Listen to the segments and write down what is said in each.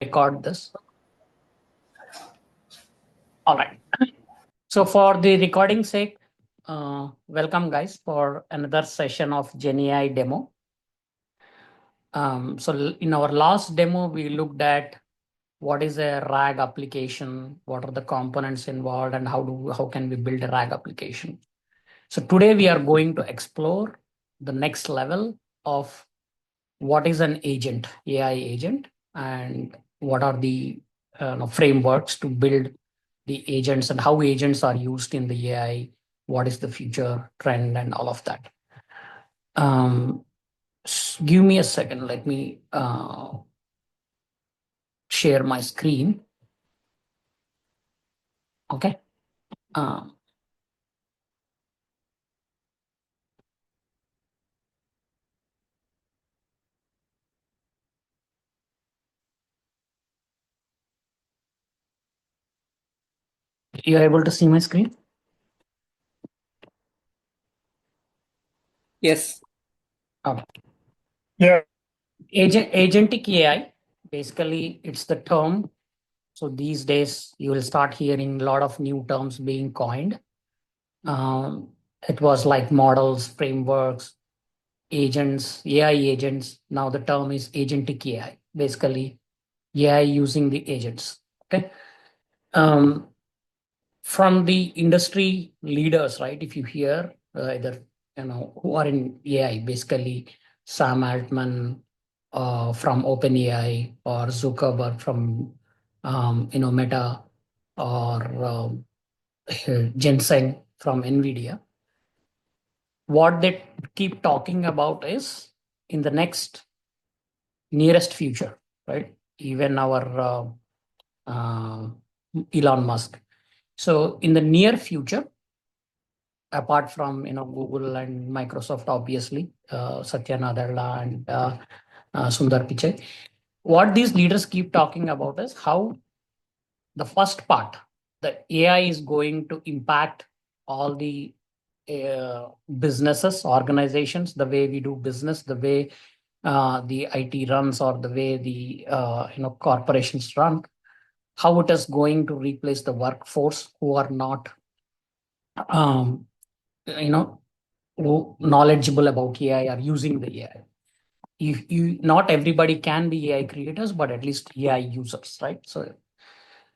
record this. All right. So for the recording sake, welcome guys for another session of GenAI demo. In our last demo, we looked at what is a RAG application, what are the components involved, and how can we build a RAG application. So today we are going to explore the next level of what is an agent, AI agent, and what are the frameworks to build the agents and how agents are used in the AI, what is the future trend, and all of that. Um, Give me a second. Let me share my screen. Okay. Um, you're able to see my screen? Yes. Okay. Yeah. Agentic AI, basically, it's the term. So these days, you will start hearing a lot of new terms being coined. Um, it was like models, frameworks, agents, AI agents. Now the term is agentic AI, basically AI using the agents. Okay. Um, from the industry leaders, right? If you hear either who are in AI, basically Sam Altman from OpenAI or Zuckerberg from Meta or Jensen from NVIDIA. What they keep talking about is in the next nearest future, right? Even our Elon Musk. So in the near future, apart from Google and Microsoft, obviously Satya Nadella and Sundar Pichai, what these leaders keep talking about is how the first part, the AI is going to impact all the businesses, organizations, the way we do business, the way the IT runs, or the way the corporations run, how it is going to replace the workforce who are not um, you know knowledgeable about AI or using the AI. You not everybody can be AI creators, but at least AI users, right? So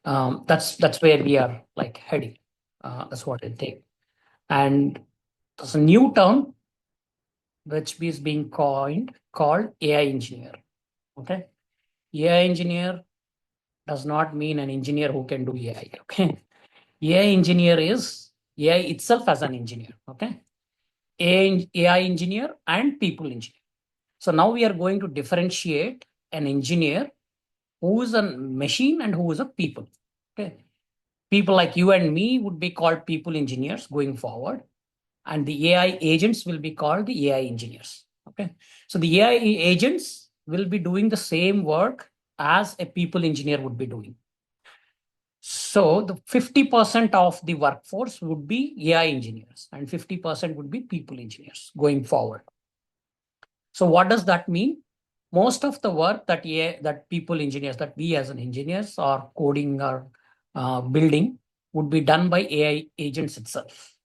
that's where we are like heading. That's what it takes. And there's a new term which is being coined called AI engineer. Okay, AI engineer does not mean an engineer who can do AI. Okay, AI engineer is AI itself as an engineer. Okay, AI engineer and people engineer. So now we are going to differentiate an engineer who is a machine and who is a people. Okay. People like you and me would be called people engineers going forward, and the AI agents will be called the AI engineers. Okay. So the AI agents will be doing the same work as a people engineer would be doing. So the 50% of the workforce would be AI engineers and 50% would be people engineers going forward. So what does that mean? Most of the work that that people engineers, that we as an engineers are coding or building would be done by AI agents itself.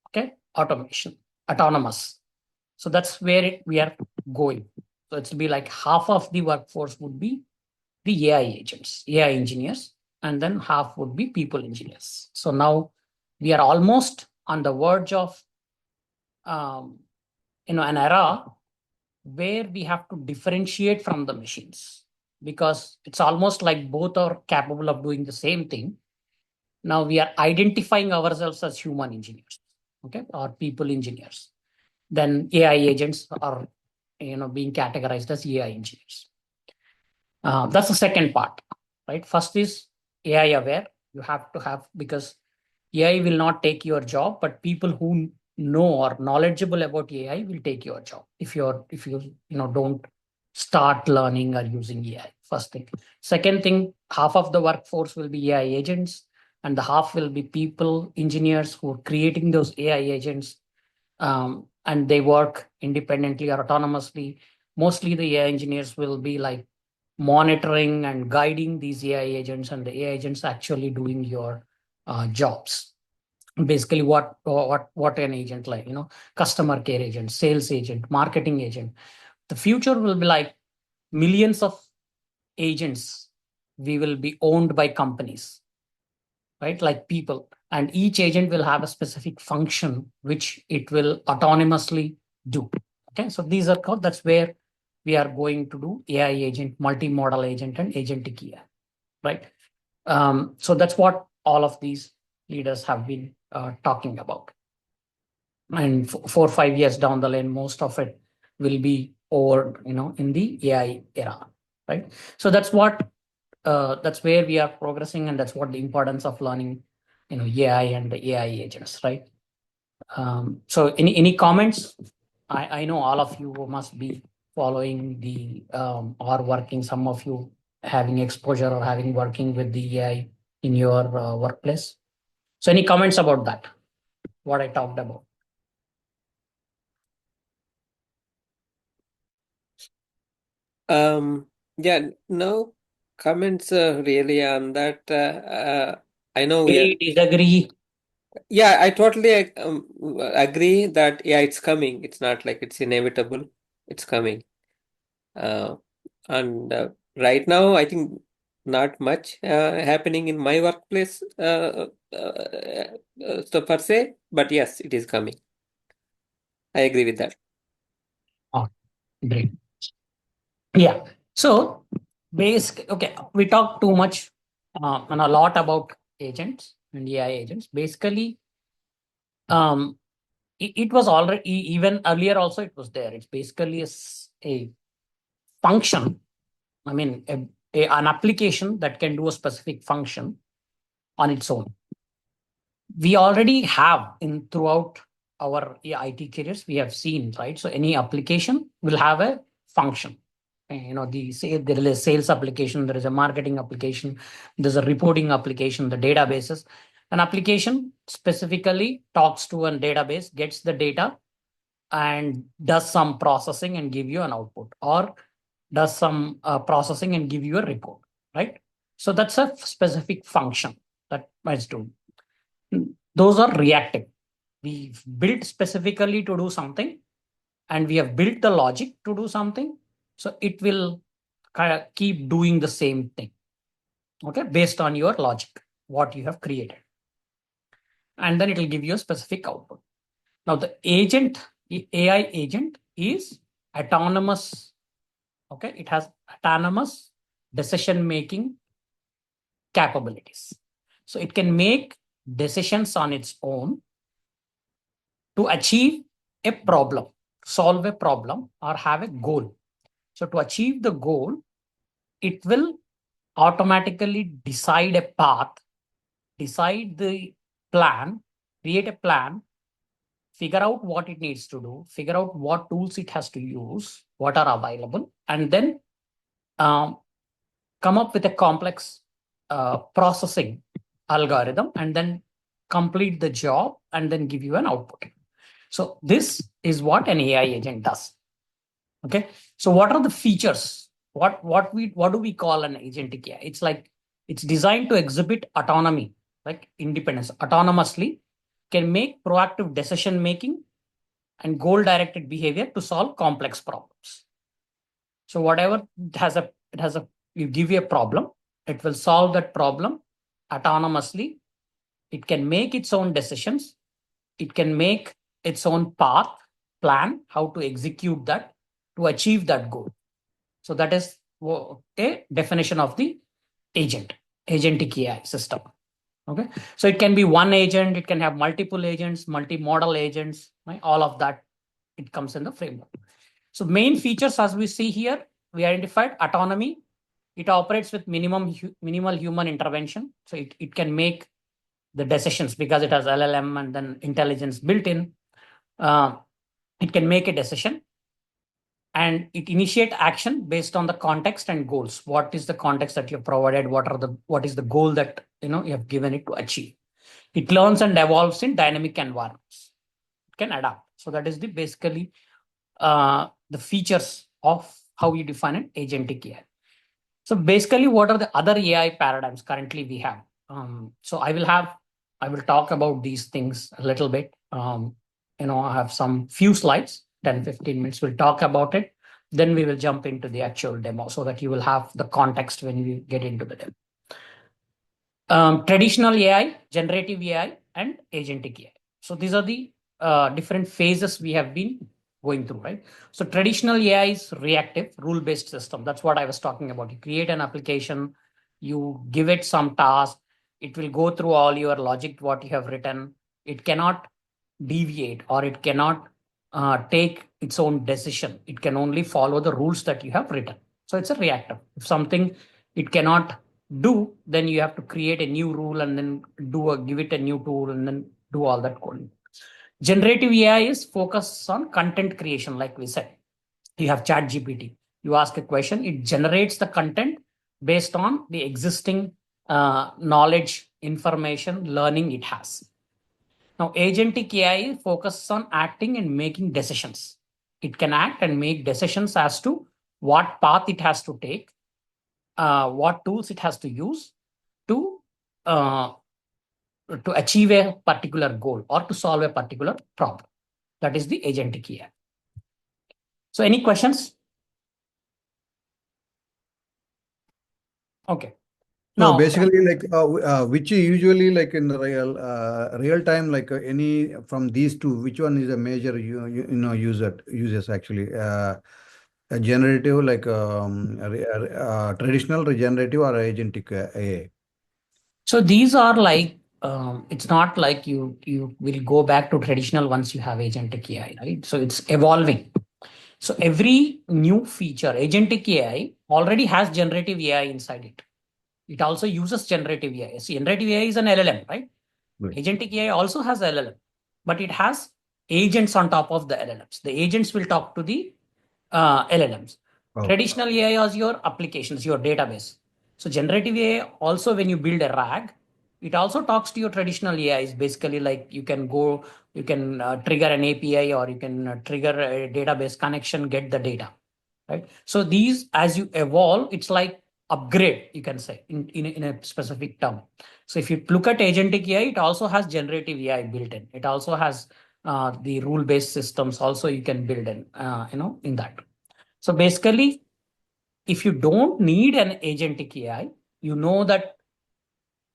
Okay, automation, autonomous. So that's where we are going. So it's be like half of the workforce would be the AI agents, AI engineers, and then half would be people engineers. So now we are almost on the verge of um, an era where we have to differentiate from the machines, because it's almost like both are capable of doing the same thing. Now we are identifying ourselves as human engineers, okay, or people engineers. Then AI agents are being categorized as AI engineers. That's the second part, right? First is AI aware. You have to have, because AI will not take your job, but people who know or knowledgeable about AI will take your job if you don't start learning or using AI. First thing. Second thing, half of the workforce will be AI agents, and the half will be people engineers who are creating those AI agents, and they work independently or autonomously. Mostly the AI engineers will be like monitoring and guiding these AI agents, and the AI agents actually doing your jobs. Basically, what an agent, like, customer care agent, sales agent, marketing agent. The future will be like millions of agents. We will be owned by companies, right? Like people, and each agent will have a specific function which it will autonomously do. Okay, so these are called, that's where we are going to do AI agent, multimodal agent, and agentic AI, right? So that's what all of these leaders have been talking about. And 4 or 5 years down the lane, most of it will be over, in the AI era, right? So that's where we are progressing, and that's what the importance of learning, AI and the AI agents, right? So any comments? I know all of you must be following the or working. Some of you having exposure or having working with the AI in your workplace. So any comments about that? What I talked about? Yeah, no comments really on that. I know, yeah, Agree, disagree? yeah, I totally agree that yeah, it's coming. It's not like it's inevitable. It's coming. Uh, and right now, I think not much happening in my workplace, so per se. But yes, it is coming. I agree with that. Oh, great. Yeah. So, okay, we talked too much and a lot about agents and AI agents. Basically, um, it was already, even earlier also it was there. It's basically a function. I mean, an application that can do a specific function on its own. We already have in throughout our IT careers, we have seen, right? So any application will have a function. The say there is a sales application, there is a marketing application, there's a reporting application, the databases. An application specifically talks to a database, gets the data, and does some processing and give you an output, or does some processing and give you a report, right? So that's a specific function that it's doing. Those are reactive. We've built specifically to do something, and we have built the logic to do something. So it will kind of keep doing the same thing, okay, based on your logic, what you have created. And then it will give you a specific output. Now, the agent, the AI agent is autonomous. Okay, it has autonomous decision making capabilities. So it can make decisions on its own to achieve a problem, solve a problem, or have a goal. So to achieve the goal, it will automatically decide a path, decide the plan, create a plan, figure out what it needs to do, figure out what tools it has to use, what are available, and then um, come up with a complex processing algorithm, and then complete the job, and then give you an output. So this is what an AI agent does. Okay. So what are the features? What do we call an agentic AI? It's like it's designed to exhibit autonomy, like independence, autonomously, can make proactive decision making and goal directed behavior to solve complex problems. So whatever it has a you give you a problem, it will solve that problem autonomously. It can make its own decisions. It can make its own path, plan how to execute that to achieve that goal. So that is a definition of the agent, agentic AI system. Okay. So it can be one agent, it can have multiple agents, multi-modal agents, right? All of that, it comes in the framework. So main features, as we see here, we identified autonomy. It operates with minimal human intervention. So it can make the decisions because it has LLM and then intelligence built in. Uh, it can make a decision, and it initiate action based on the context and goals. What is the context that you have provided? What is the goal that you have given it to achieve? It learns and evolves in dynamic environments. It can adapt. So that is the basically the features of how you define an agentic AI. So basically, what are the other AI paradigms currently we have? So I will talk about these things a little bit. I have some few slides, 10, 15 minutes. We'll talk about it. Then we will jump into the actual demo so that you will have the context when we get into the demo. Traditional AI, generative AI, and agentic AI. So these are the different phases we have been going through, right? So traditional AI is reactive, rule-based system. That's what I was talking about. You create an application, you give it some task, it will go through all your logic, what you have written. It cannot deviate or it cannot take its own decision. It can only follow the rules that you have written. So it's a reactive. If something it cannot do, then you have to create a new rule and then give it a new tool and then do all that coding. Generative AI is focused on content creation, like we said. You have chat gpt, you ask a question, it generates the content based on the existing knowledge, information, learning it has. Now agentic AI focuses on acting and making decisions. It can act and make decisions as to what path it has to take, what tools it has to use to uh, to achieve a particular goal or to solve a particular problem. That is the agentic AI. So, any questions? Okay. So Now, basically, like which usually like in the real time, like any from these two, which one is a major uses actually a generative like traditional regenerative or agentic AI. so these are like it's not like you will go back to traditional once you have agentic AI, right? So it's evolving. So every new feature, agentic AI already has generative AI inside it. It also uses generative AI. See, generative AI is an LLM, right? Right. Agentic AI also has LLM, but it has agents on top of the LLMs. The agents will talk to the LLMs. Okay. Traditional AI is your applications, your database. So generative AI also, when you build a RAG, it also talks to your traditional AIs. Basically, like you can trigger an API or you can trigger a database connection, get the data, right? So these, as you evolve, it's like upgrade, you can say, in a specific term. So if you look at agentic AI, it also has generative AI built in. It also has the rule-based systems also you can build in that. So basically, if you don't need an agentic AI, you know that,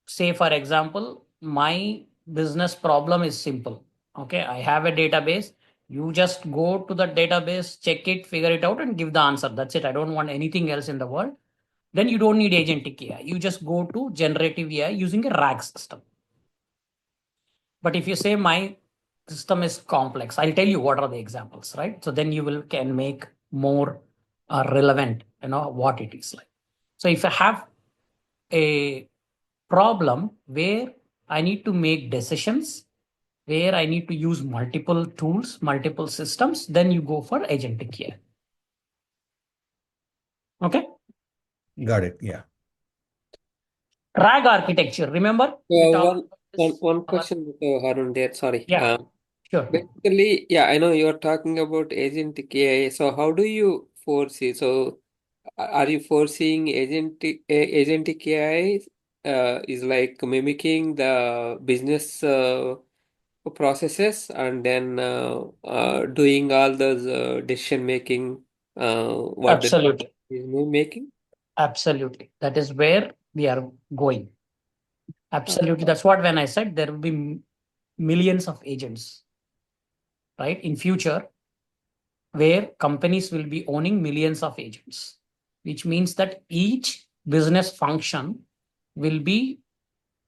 say, for example, my business problem is simple. Okay, I have a database. You just go to the database, check it, figure it out, and give the answer. That's it. I don't want anything else in the world. Then you don't need agentic AI. You just go to generative AI using a RAG system. But if you say my system is complex, I'll tell you what are the examples, right? So then you can make more relevant, what it is like. So if I have a problem where I need to make decisions, where I need to use multiple tools, multiple systems, then you go for agentic AI. Okay. Got it. Yeah. RAG architecture. Remember we talked about this. One question, Harun, there. Sorry. Yeah, sure. Basically, yeah, I know you're talking about agentic AI. So how do you foresee? So are you foreseeing agentic AI is like mimicking the business processes and then doing all those decision making what the Absolutely. is making? Absolutely. That is where we are going. Absolutely. That's what when I said there will be millions of agents, right? In future, where companies will be owning millions of agents, which means that each business function will be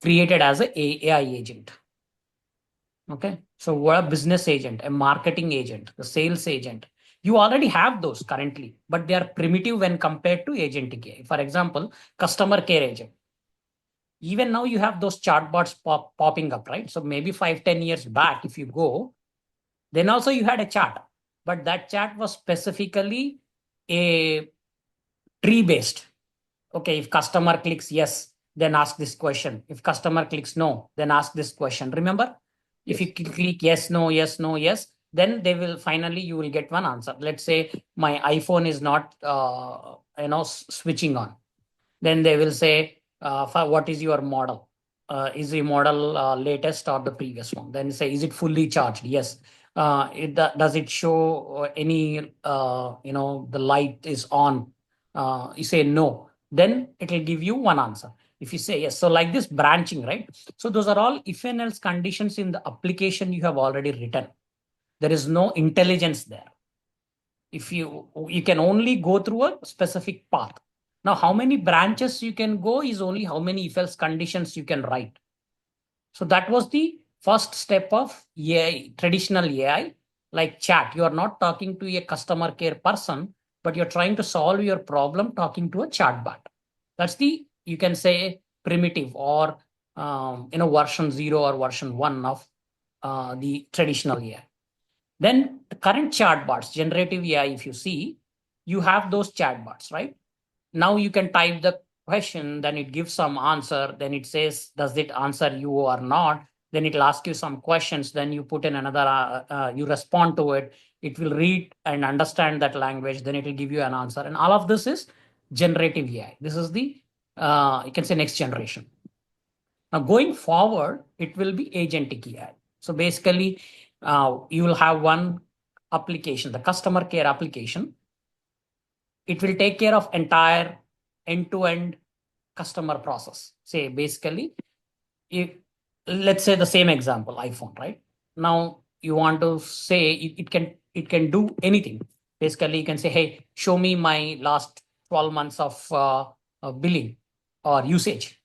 created as a AI agent. Okay. So what a business agent, a marketing agent, the sales agent, you already have those currently, but they are primitive when compared to agentic AI. For example, customer care agent. Even now you have those chatbots popping up, right? So maybe 5, 10 years back, if you go, then also you had a chat, but that chat was specifically a tree based. Okay, if customer clicks yes, then ask this question. If customer clicks no, then ask this question. Remember, if you Yes. click yes, no, yes, no, yes, then they will finally you will get one answer. Let's say my iPhone is not switching on. Then they will say, what is your model? Is the model latest or the previous one? Then say, is it fully charged? Yes. Does it show any, the light is on? You say no. Then it will give you one answer. If you say yes. So like this branching, right? So those are all if and else conditions in the application you have already written. There is no intelligence there. If you can only go through a specific path. Now, how many branches you can go is only how many if else conditions you can write. So that was the first step of AI, traditional AI, like chat. You are not talking to a customer care person, but you're trying to solve your problem talking to a chatbot. That's the, you can say, primitive or version 0 or version 1 of the traditional AI. Then the current chatbots, generative AI, if you see, you have those chatbots, right? Now you can type the question, then it gives some answer, then it says, does it answer you or not? Then it'll ask you some questions, then you put in another, you respond to it. It will read and understand that language, then it will give you an answer. And all of this is generative AI. This is the, you can say, next generation. Now, going forward, it will be agentic AI. So basically, you will have one application, the customer care application. It will take care of entire end-to-end customer process. Say basically, if let's say the same example, iPhone, right? Now you want to say it can do anything. Basically, you can say, hey, show me my last 12 months of billing or usage.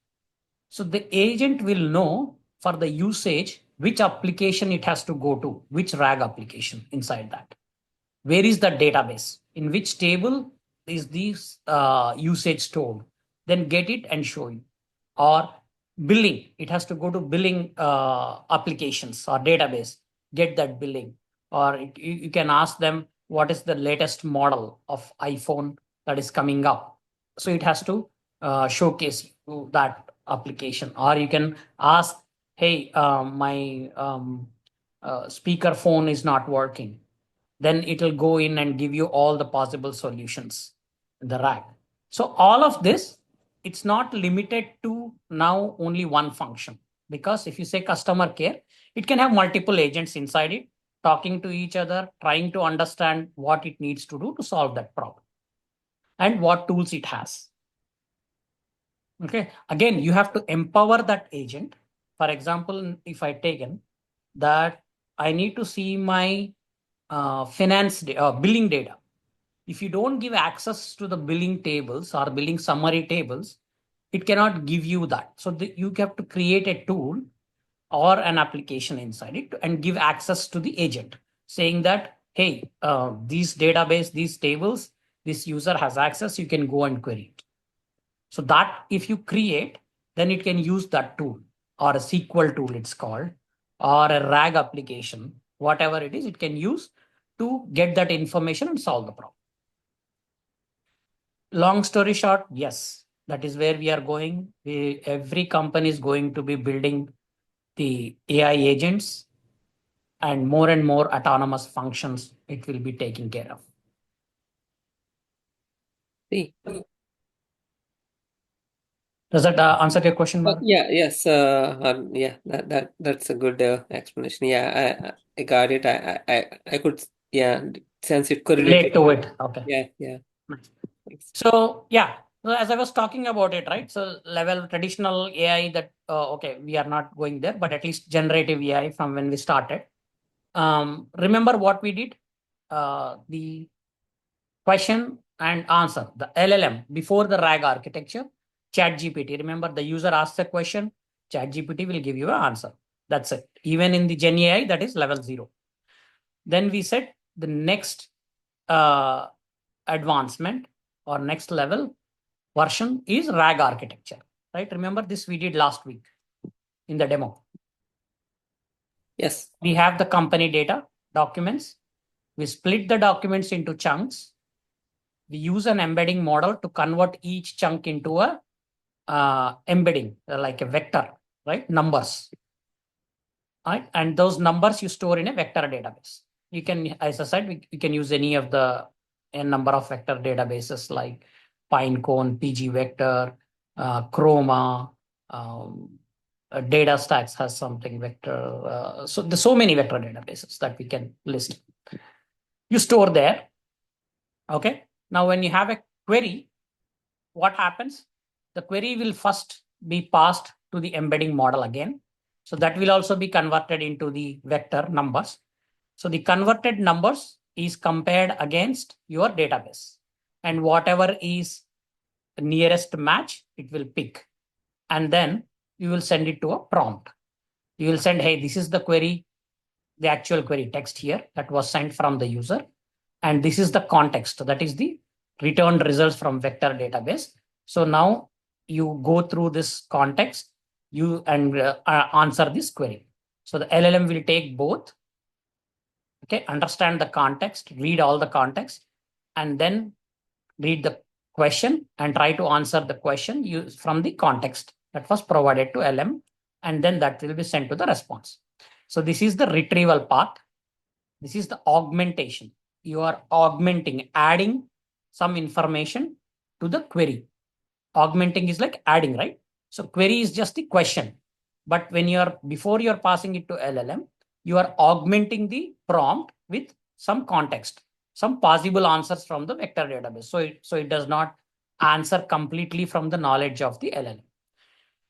So the agent will know for the usage which application it has to go to, which RAG application inside that. Where is the database? In which table is this usage stored? Then get it and show you. Or billing, it has to go to billing applications or database, get that billing. Or you can ask them what is the latest model of iPhone that is coming up. So it has to showcase that application. Or you can ask, hey, my speaker phone is not working. Then it will go in and give you all the possible solutions in the rack. So all of this, it's not limited to now only one function, because if you say customer care, it can have multiple agents inside it talking to each other, trying to understand what it needs to do to solve that problem and what tools it has. Okay, again, you have to empower that agent. For example, if I taken that I need to see my billing data. If you don't give access to the billing tables or billing summary tables, it cannot give you that. So you have to create a tool or an application inside it and give access to the agent, saying that, hey, these database, these tables, this user has access, you can go and query it. So that if you create, then it can use that tool or a SQL tool, it's called, or a RAG application, whatever it is, it can use to get that information and solve the problem. Long story short, yes, that is where we are going. Every company is going to be building the AI agents, and more autonomous functions it will be taking care of. See. Does that answer your question, Mark? Yes. That's a good explanation. Yeah, I got it. I could sense it Relate correlated. to it. Okay. Yeah. Nice. So as I was talking about it, right? So level traditional AI that okay, we are not going there, but at least generative AI from when we started. Remember what we did? The question and answer, the LLM before the RAG architecture, ChatGPT. Remember, the user asks a question, ChatGPT will give you an answer. That's it. Even in the Gen AI, that is level 0. Then we said the next advancement or next level version is RAG architecture, right? Remember this we did last week in the demo. Yes. We have the company data documents. We split the documents into chunks. We use an embedding model to convert each chunk into a embedding, like a vector, right? Numbers, right? And those numbers you store in a vector database. You can, as I said, we can use any of the a number of vector databases like Pinecone, PG Vector, Chroma, data stacks has something vector. So there's so many vector databases that we can list. You store there. Okay. Now, when you have a query, what happens? The query will first be passed to the embedding model again. So that will also be converted into the vector numbers. So the converted numbers is compared against your database, and whatever is nearest match, it will pick. And then you will send it to a prompt. You will send, hey, this is the query, the actual query text here that was sent from the user. And this is the context, that is the returned results from vector database. So now you go through this context, you and answer this query. So the LLM will take both, okay, understand the context, read all the context, and then read the question and try to answer the question from the context that was provided to LM, and then that will be sent to the response. So this is the retrieval part. This is the augmentation. You are augmenting, adding some information to the query. Augmenting is like adding, right? So query is just the question. But when before you're passing it to LLM, you are augmenting the prompt with some context, some possible answers from the vector database. So it does not answer completely from the knowledge of the LLM.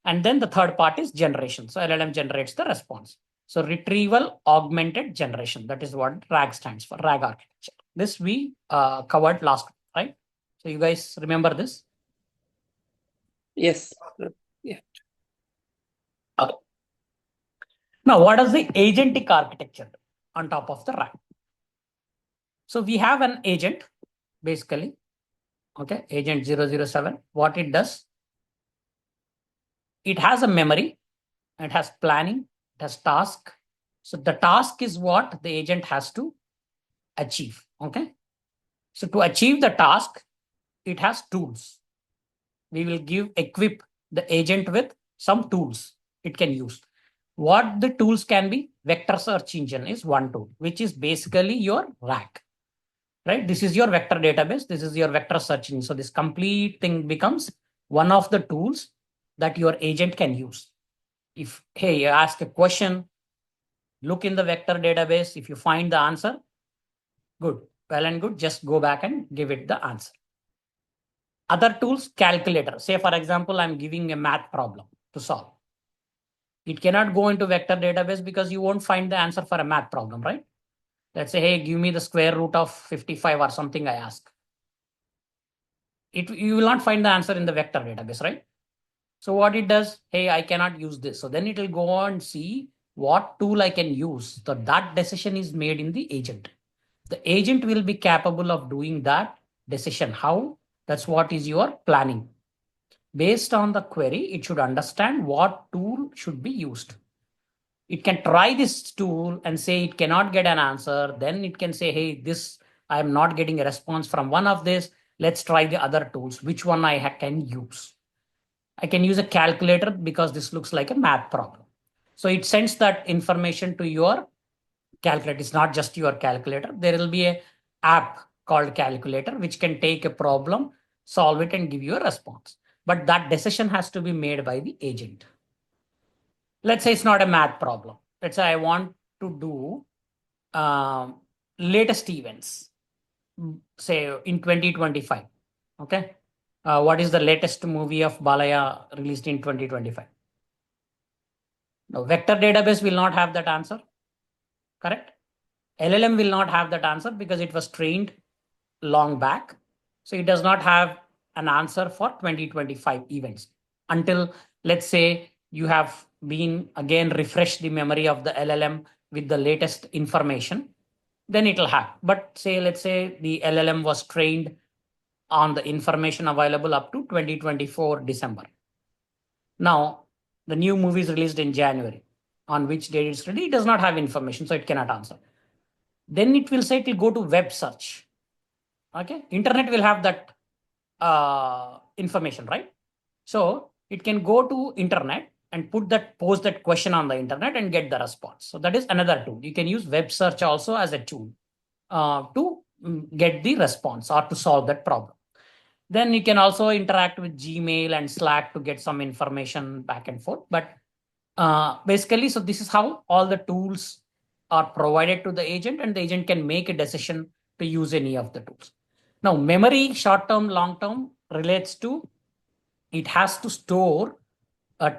And then the third part is generation. So LLM generates the response. So retrieval augmented generation. That is what RAG stands for, RAG architecture. This we covered last week, right? So you guys remember this? Yes. Yeah. Okay. Now, what is the agentic architecture on top of the RAG? So we have an agent, basically, okay, agent 007. What it does, it has a memory, it has planning, it has task. So the task is what the agent has to achieve, okay? So to achieve the task, it has tools. We will equip the agent with some tools it can use. What the tools can be? Vector search engine is one tool, which is basically your RAG, right? This is your vector database. This is your vector search engine. So this complete thing becomes one of the tools that your agent can use. If, hey, you ask a question, look in the vector database. If you find the answer, good, well and good, just go back and give it the answer. Other tools, calculator. Say, for example, I'm giving a math problem to solve. It cannot go into vector database because you won't find the answer for a math problem, right? Let's say, hey, give me the square root of 55 or something I ask. You will not find the answer in the vector database, right? So what it does, hey, I cannot use this. So then it will go on see what tool I can use. So that decision is made in the agent. The agent will be capable of doing that decision. How? That's what is your planning. Based on the query, it should understand what tool should be used. It can try this tool and say it cannot get an answer. Then it can say, hey, this, I am not getting a response from one of this. Let's try the other tools. Which one I can use? I can use a calculator because this looks like a math problem. So it sends that information to your calculator. It's not just your calculator. There will be an app called calculator, which can take a problem, solve it, and give you a response. But that decision has to be made by the agent. Let's say it's not a math problem. Let's say I want to do latest events, say in 2025. Okay. What is the latest movie of Balaya released in 2025? Now, vector database will not have that answer, correct? LLM will not have that answer because it was trained long back. So it does not have an answer for 2025 events until, let's say, you have been again refresh the memory of the LLM with the latest information, then it will have. But say, let's say the LLM was trained on the information available up to 2024 December. Now, the new movie is released in January. On which date it's ready, it does not have information, so it cannot answer. Then it will say it will go to web search. Okay, internet will have that information, right? So it can go to internet and post that question on the internet and get the response. So that is another tool. You can use web search also as a tool to get the response or to solve that problem. Then you can also interact with Gmail and Slack to get some information back and forth. But basically, so this is how all the tools are provided to the agent, and the agent can make a decision to use any of the tools. Now, memory, short term, long term, relates to it has to store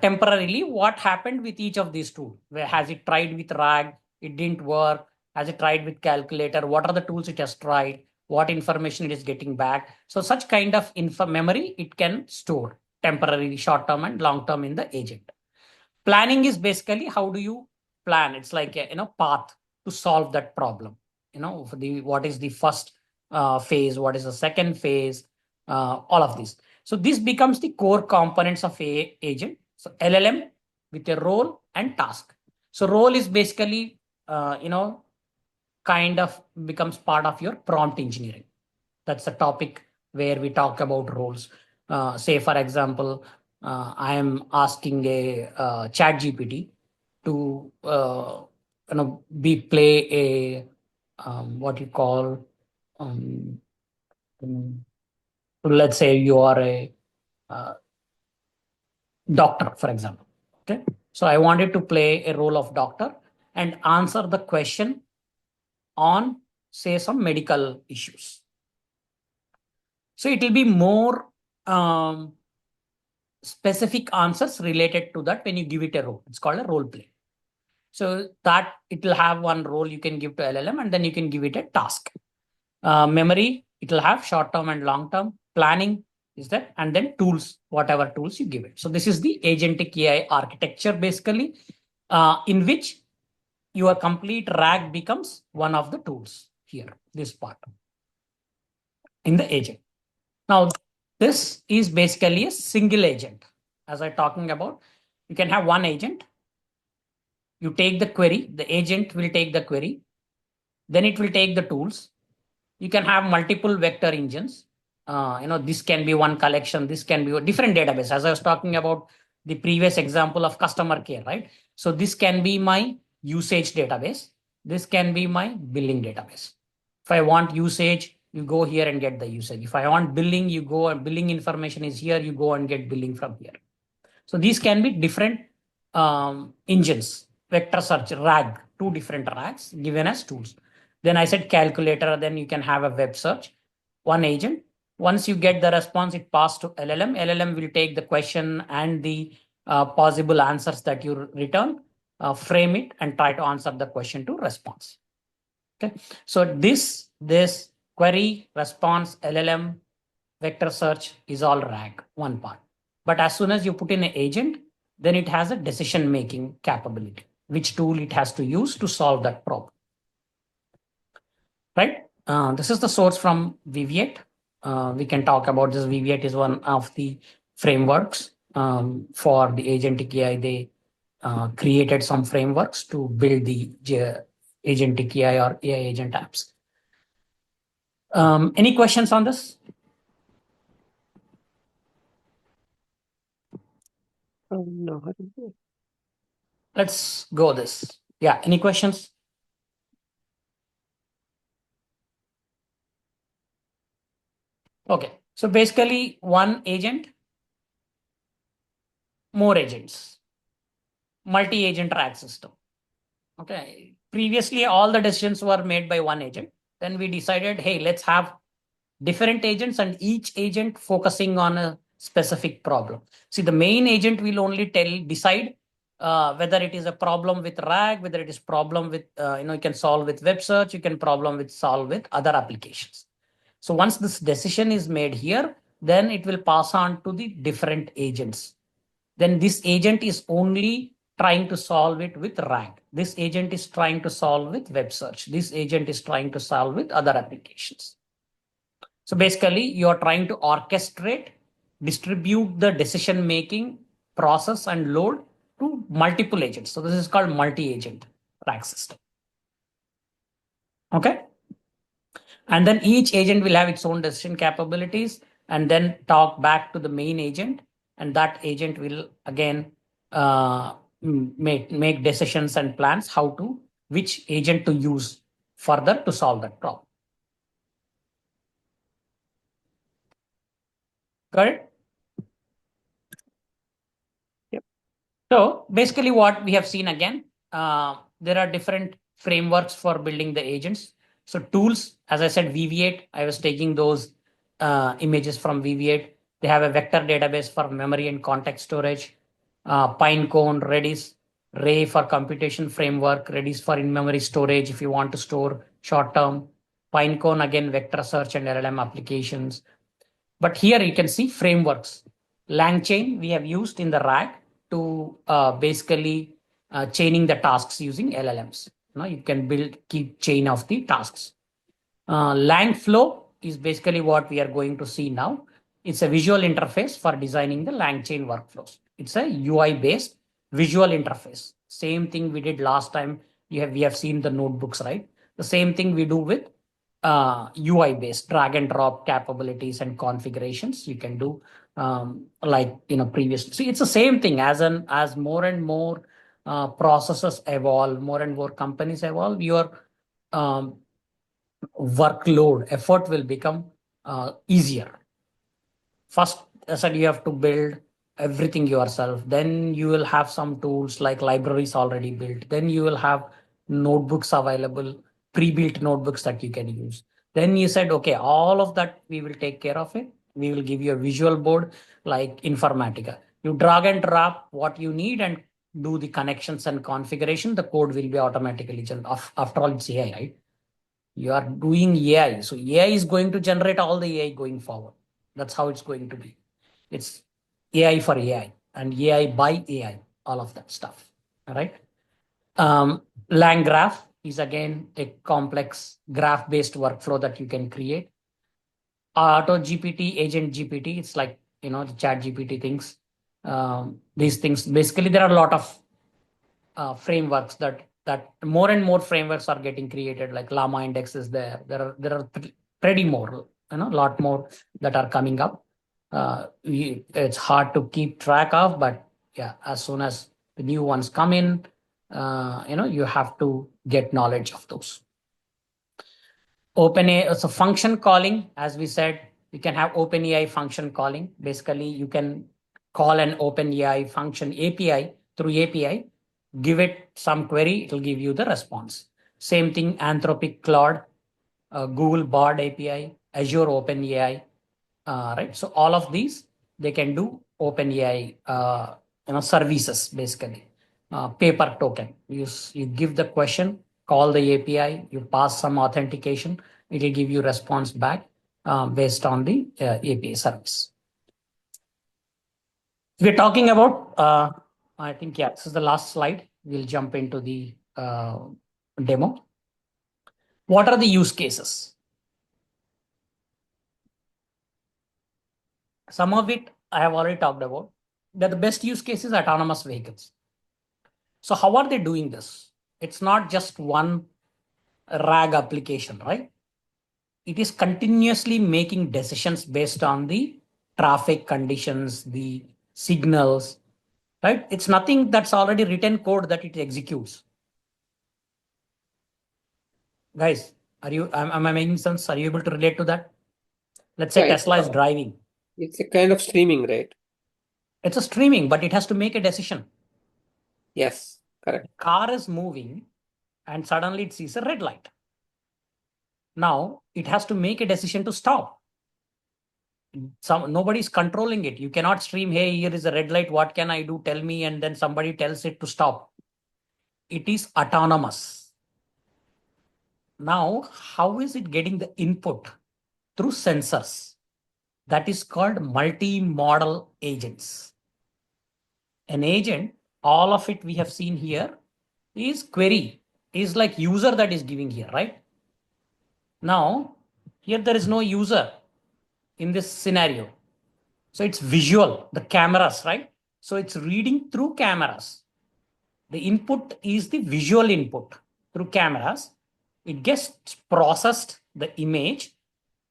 temporarily what happened with each of these tools. Where has it tried with RAG? It didn't work. Has it tried with calculator? What are the tools it has tried? What information it is getting back? So such kind of memory it can store temporarily, short term and long term in the agent. Planning is basically how do you plan? It's like a path to solve that problem. For the what is the first phase, what is the second phase, all of these. So this becomes the core components of a agent. So LLM with a role and task. So role is basically kind of becomes part of your prompt engineering. That's the topic where we talk about roles. Say, for example, I am asking a chat GPT to be play a what you call um, um, let's say you are a uh, doctor, for example. Okay, so I wanted to play a role of doctor and answer the question on, say, some medical issues. So it will be more specific answers related to that when you give it a role. It's called a role play. So that it will have one role you can give to LLM, and then you can give it a task. Memory, it will have short term and long term. Planning is that, and then tools, whatever tools you give it. So this is the agentic AI architecture basically, in which your complete RAG becomes one of the tools here, this part in the agent. Now, this is basically a single agent. As I'm talking about, you can have one agent. You take the query, the agent will take the query, then it will take the tools. You can have multiple vector engines. This can be one collection, this can be a different database. As I was talking about the previous example of customer care, right? So this can be my usage database. This can be my billing database. If I want usage, you go here and get the usage. If I want billing, you go and billing information is here, you go and get billing from here. So these can be different engines, vector search, RAG, two different RAGs given as tools. Then I said calculator, then you can have a web search, one agent. Once you get the response, it passed to LLM. LLM will take the question and the possible answers that you return, frame it, and try to answer the question to response. Okay, so this query, response, LLM, vector search is all RAG, one part. But as soon as you put in an agent, then it has a decision making capability, which tool it has to use to solve that problem. Right? This is the source from Viviet. We can talk about this. Viviet is one of the frameworks for the agentic AI. They created some frameworks to build the agentic AI or AI agent apps. Any questions on this? No. Let's go this. Yeah, any questions? Okay, so basically one agent, more agents, multi-agent RAG system. Okay, previously all the decisions were made by one agent. Then we decided, hey, let's have different agents and each agent focusing on a specific problem. See, the main agent will only decide whether it is a problem with RAG, whether it is problem with, you can solve with web search, you can solve with other applications. So once this decision is made here, then it will pass on to the different agents. Then this agent is only trying to solve it with RAG. This agent is trying to solve with web search. This agent is trying to solve with other applications. So basically, you are trying to orchestrate, distribute the decision making process and load to multiple agents. So this is called multi-agent RAG system. Okay. And then each agent will have its own decision capabilities and then talk back to the main agent. And that agent will again make decisions and plans which agent to use further to solve that problem. Got it? Yep. So basically what we have seen again, there are different frameworks for building the agents. So tools, as I said, VV8, I was taking those images from VV8. They have a vector database for memory and context storage. Pinecone, Redis, Ray for computation framework, Redis for in-memory storage if you want to store short-term. Pinecone, again, vector search and LLM applications. But here you can see frameworks. LangChain we have used in the RAG to basically chaining the tasks using LLMs. You can keep chain of the tasks. LangFlow is basically what we are going to see now. It's a visual interface for designing the LangChain workflows. It's a UI based visual interface. Same thing we did last time. We have seen the notebooks, right? The same thing we do with UI based drag and drop capabilities and configurations you can do like previous. See, it's the same thing as more and more processes evolve, more and more companies evolve, your um, workload effort will become easier. First, as I said, you have to build everything yourself. Then you will have some tools like libraries already built. Then you will have notebooks available, pre-built notebooks that you can use. Then you said, okay, all of that we will take care of it. We will give you a visual board like Informatica. You drag and drop what you need and do the connections and configuration. The code will be automatically generated. After all, it's AI, right? You are doing AI. So AI is going to generate all the AI going forward. That's how it's going to be. It's AI for AI and AI by AI, all of that stuff. All right. LangGraph is again a complex graph-based workflow that you can create. Auto GPT, Agent GPT, it's like the Chat GPT things. These things basically there are a lot of frameworks that more and more frameworks are getting created. Like Llama Index is there. There are pretty more, a lot more that are coming up. It's hard to keep track of, but yeah, as soon as the new ones come in, you have to get knowledge of those. OpenAI, so function calling, as we said, you can have OpenAI function calling. Basically, you can call an OpenAI function API through API, give it some query, it will give you the response. Same thing, Anthropic Claude, Google Bard API, Azure OpenAI, right? So all of these, they can do OpenAI, services basically. Paper token, you give the question, call the API, you pass some authentication, it will give you response back based on the API service. We're talking about, I think, yeah, this is the last slide. We'll jump into the demo. What are the use cases? Some of it I have already talked about. The best use case is autonomous vehicles. So how are they doing this? It's not just one RAG application, right? It is continuously making decisions based on the traffic conditions, the signals, right? It's nothing that's already written code that it executes. Guys, am I making sense? Are you able to relate to that? Let's say Yeah, Tesla is driving. it's a kind of streaming, right? It's a streaming, but it has to make a decision. Yes, correct. Car is moving and suddenly it sees a red light. Now it has to make a decision to stop. Nobody's controlling it. You cannot stream, hey, here is a red light, what can I do? Tell me, and then somebody tells it to stop. It is autonomous. Now, how is it getting the input? Through sensors. That is called multi-modal agents. An agent, all of it we have seen here, is query, is like user that is giving here, right? Now, here there is no user in this scenario. So it's visual, the cameras, right? So it's reading through cameras. The input is the visual input through cameras. It gets processed, the image,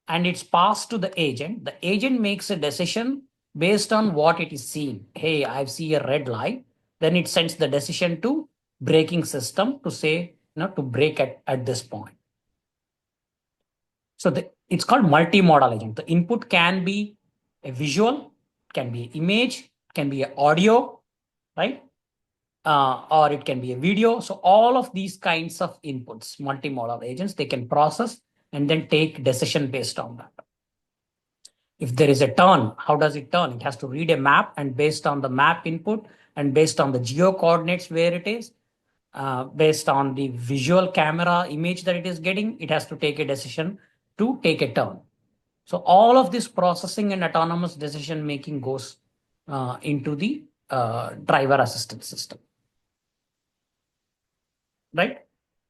and it's passed to the agent. The agent makes a decision based on what it is seeing. Hey, I see a red light. Then it sends the decision to braking system to say, to brake at this point. So it's called multi-modal agent. The input can be a visual, can be image, can be audio, right? Or it can be a video. So all of these kinds of inputs, multimodal agents, they can process and then take decision based on that. If there is a turn, how does it turn? It has to read a map, and based on the map input and based on the geo coordinates where it is, based on the visual camera image that it is getting, it has to take a decision to take a turn. So all of this processing and autonomous decision making goes into the driver assistance system, right?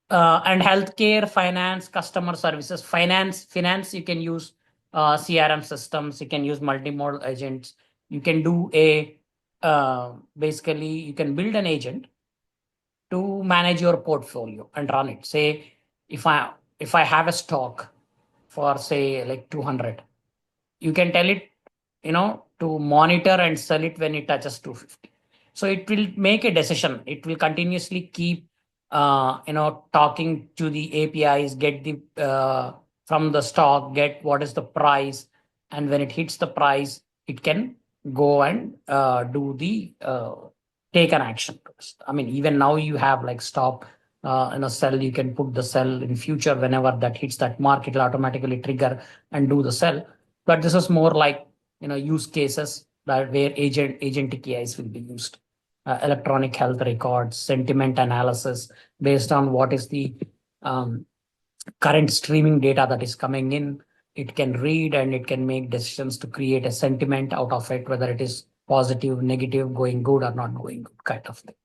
And healthcare, finance, customer services, finance, you can use CRM systems, you can use multimodal agents, you can do basically you can build an agent to manage your portfolio and run it. Say if I have a stock for say like 200, you can tell it, to monitor and sell it when it touches 250. So it will make a decision. It will continuously keep, talking to the APIs, get the from the stock, get what is the price, and when it hits the price, it can go and do the take an action. I mean, even now you have like stop in a sell. You can put the sell in future whenever that hits that mark. It'll automatically trigger and do the sell. But this is more like use cases that where agentic AIs will be used. Electronic health records, sentiment analysis based on what is the current streaming data that is coming in. It can read and it can make decisions to create a sentiment out of it, whether it is positive, negative, going good or not going good, kind of thing.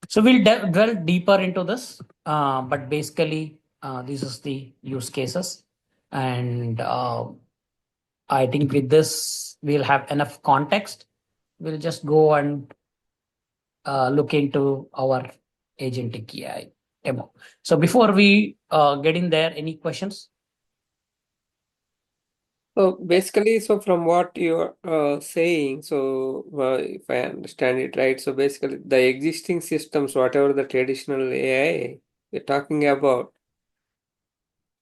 So we'll dwell deeper into this, but basically, this is the use cases, and I think with this we'll have enough context. We'll just go and look into our agentic AI demo. So before we get in there, any questions? So basically, from what you're saying, if I understand it right, so basically the existing systems, whatever the traditional AI you're talking about,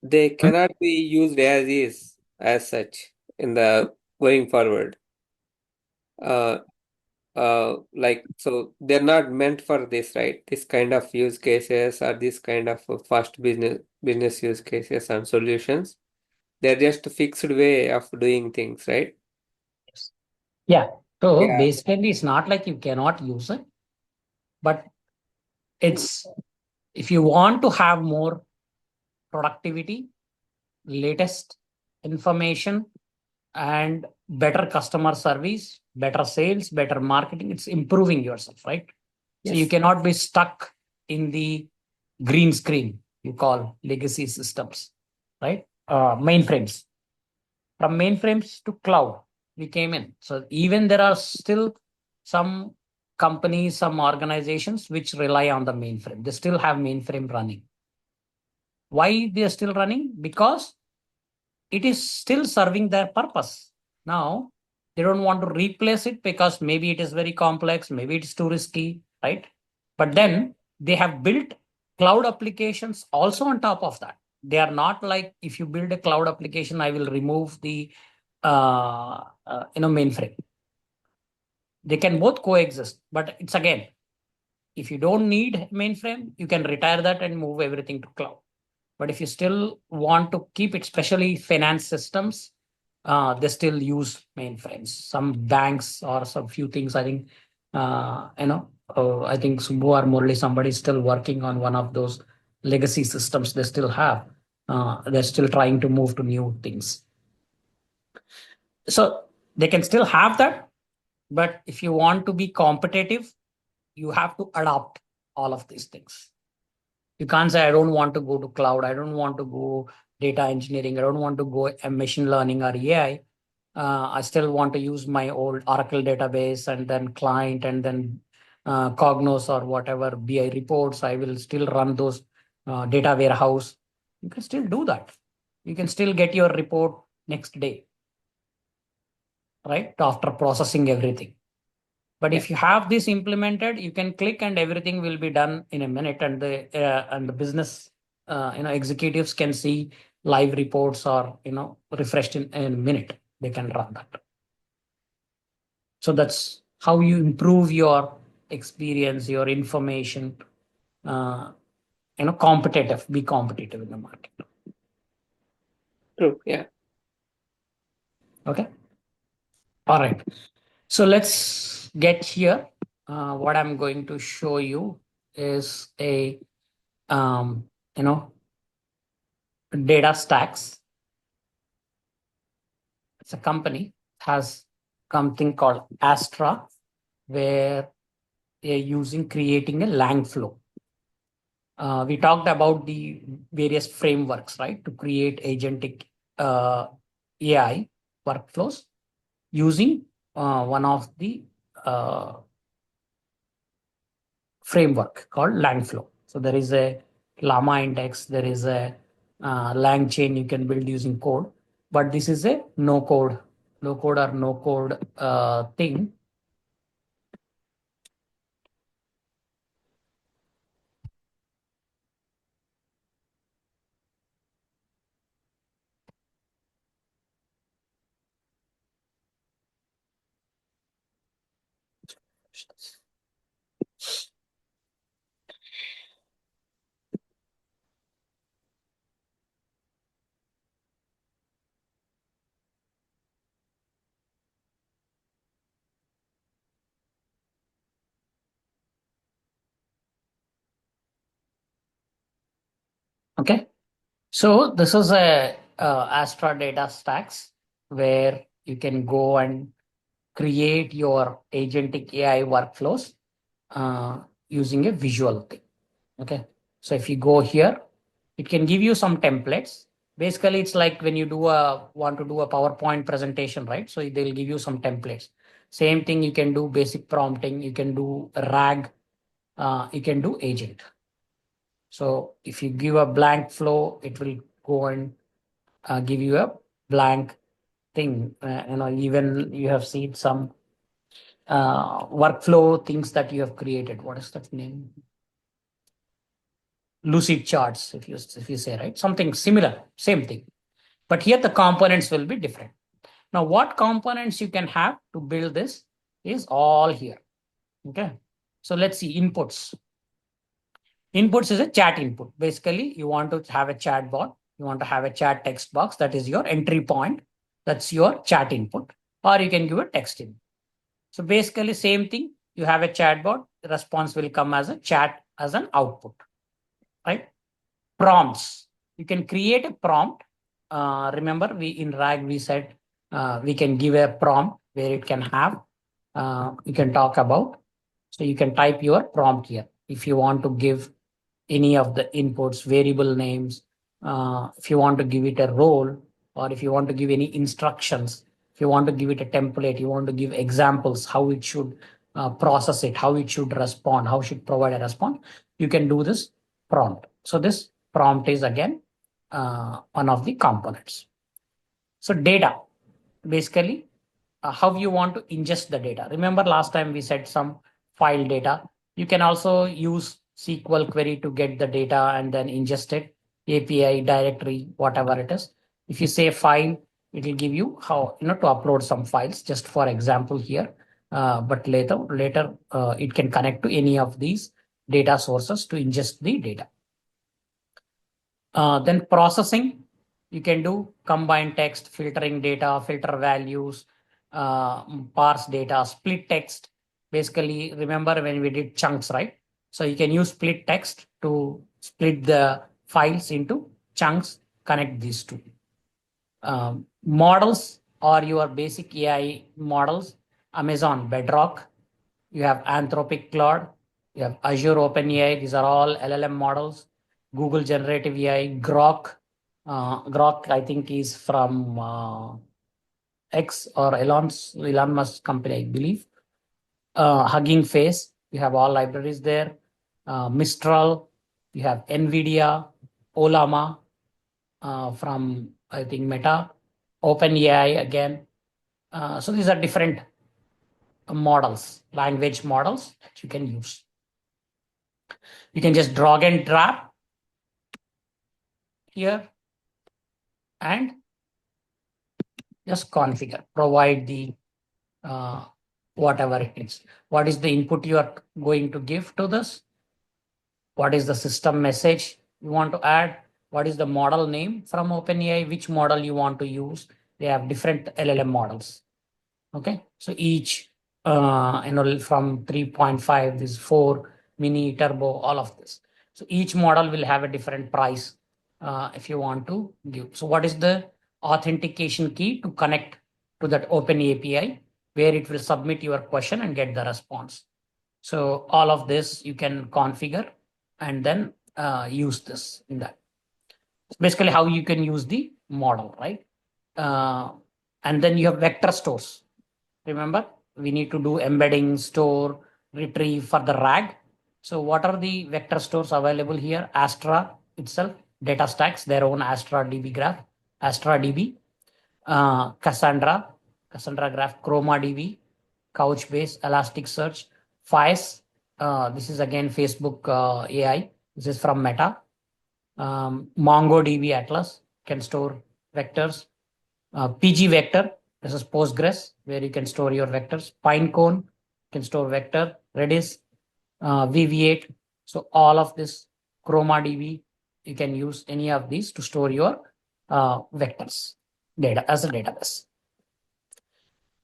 they cannot be used as is, as such, in the going forward. So they're not meant for this, right? This kind of use cases or this kind of fast business use cases and solutions. They're just a fixed way of doing things, right? Yeah. So Yeah. basically, it's not like you cannot use it, but it's if you want to have more productivity, latest information, and better customer service, better sales, better marketing, it's improving yourself, right? So you Yes. cannot be stuck in the green screen, you call legacy systems, right? Mainframes. From mainframes to cloud, we came in. So even there are still some companies, some organizations which rely on the mainframe. They still have mainframe running. Why they are still running? Because it is still serving their purpose. Now, they don't want to replace it because maybe it is very complex, maybe it's too risky, right? But then they have built cloud applications also on top of that. They are not like if you build a cloud application, I will remove the mainframe. They can both coexist, but it's again, if you don't need mainframe, you can retire that and move everything to cloud. But if you still want to keep it, especially finance systems, they still use mainframes. Some banks or some few things, I think, I think Subbu or Murli, somebody is still working on one of those legacy systems they still have. They're still trying to move to new things. So they can still have that. But if you want to be competitive, you have to adopt all of these things. You can't say, I don't want to go to cloud. I don't want to go data engineering. I don't want to go machine learning or AI. I still want to use my old Oracle database and then client and then Cognos or whatever BI reports. I will still run those data warehouse. You can still do that. You can still get your report next day, right? After processing everything. But if you have this implemented, you can click and everything will be done in a minute, and the business executives can see live reports are, refreshed in a minute. They can run that. So that's how you improve your experience, your information, be competitive in the market. True. Yeah. Okay. All right. So let's get here. What I'm going to show you is a, um, you know, data stacks. It's a company, has something called Astra, where they're creating a LangFlow. We talked about the various frameworks, right, to create agentic AI workflows using one of the framework called LangFlow. So there is a Llama index, there is a Lang chain you can build using code, but this is a no code or no code thing. Okay, so this is a Astra data stacks where you can go and create your agentic AI workflows using a visual thing. Okay, so if you go here, it can give you some templates. Basically, it's like when you want to do a PowerPoint presentation, right? So they'll give you some templates. Same thing, you can do basic prompting, you can do RAG, you can do agent. So if you give a blank flow, it will go and give you a blank thing. Even you have seen some workflow things that you have created. What is that name? Lucid charts, if you say, right, something similar, same thing. But here the components will be different. Now, what components you can have to build this is all here. Okay. So let's see inputs. Inputs is a chat input. Basically, you want to have a chat bot. You want to have a chat text box. That is your entry point. That's your chat input. Or you can give a text in. So basically, same thing. You have a chat bot. The response will come as a chat as an output. Right? Prompts. You can create a prompt. Remember, we in RAG we said we can give a prompt where it can have. You can talk about. So you can type your prompt here if you want to give any of the inputs, variable names, if you want to give it a role, or if you want to give any instructions, if you want to give it a template, you want to give examples, how it should process it, how it should respond, how it should provide a response, you can do this prompt. So this prompt is again one of the components. So data, basically how you want to ingest the data. Remember last time we said some file data. You can also use SQL query to get the data and then ingest it, API, directory, whatever it is. If you say file, it will give you how to upload some files, just for example here. But later it can connect to any of these data sources to ingest the data. Then processing, you can do combined text, filtering data, filter values, parse data, split text. Basically, remember when we did chunks, right? So you can use split text to split the files into chunks, connect these two. Models or your basic AI models, Amazon Bedrock, you have Anthropic Claude, you have Azure OpenAI. These are all LLM models. Google Generative AI, Grok. Grok, I think, is from X or Elon Musk company, I believe. Hugging Face, you have all libraries there. Mistral, you have NVIDIA, Olama from, I think, Meta, OpenAI again. So these are different models, language models that you can use. You can just drag and drop here. and just configure, provide the whatever it is. What is the input you are going to give to this? What is the system message you want to add? What is the model name from OpenAI? Which model you want to use? They have different LLM models. Okay, so each from 3.5, this 4 mini turbo, all of this. So each model will have a different price if you want to give. So what is the authentication key to connect to that open API where it will submit your question and get the response? So all of this you can configure and then use this in that. It's basically how you can use the model, right? And then you have vector stores. Remember, we need to do embedding, store, retrieve for the RAG. So what are the vector stores available here? Astra itself, data stacks, their own Astra DB graph, Astra DB, Cassandra graph, Chroma DB, Couchbase, Elasticsearch, Fies. This is again Facebook AI. This is from Meta. MongoDB Atlas can store vectors. PG Vector, this is Postgres, where you can store your vectors. Pinecone can store vector. Redis, VV8. So all of this, ChromaDB, you can use any of these to store your vectors data as a database.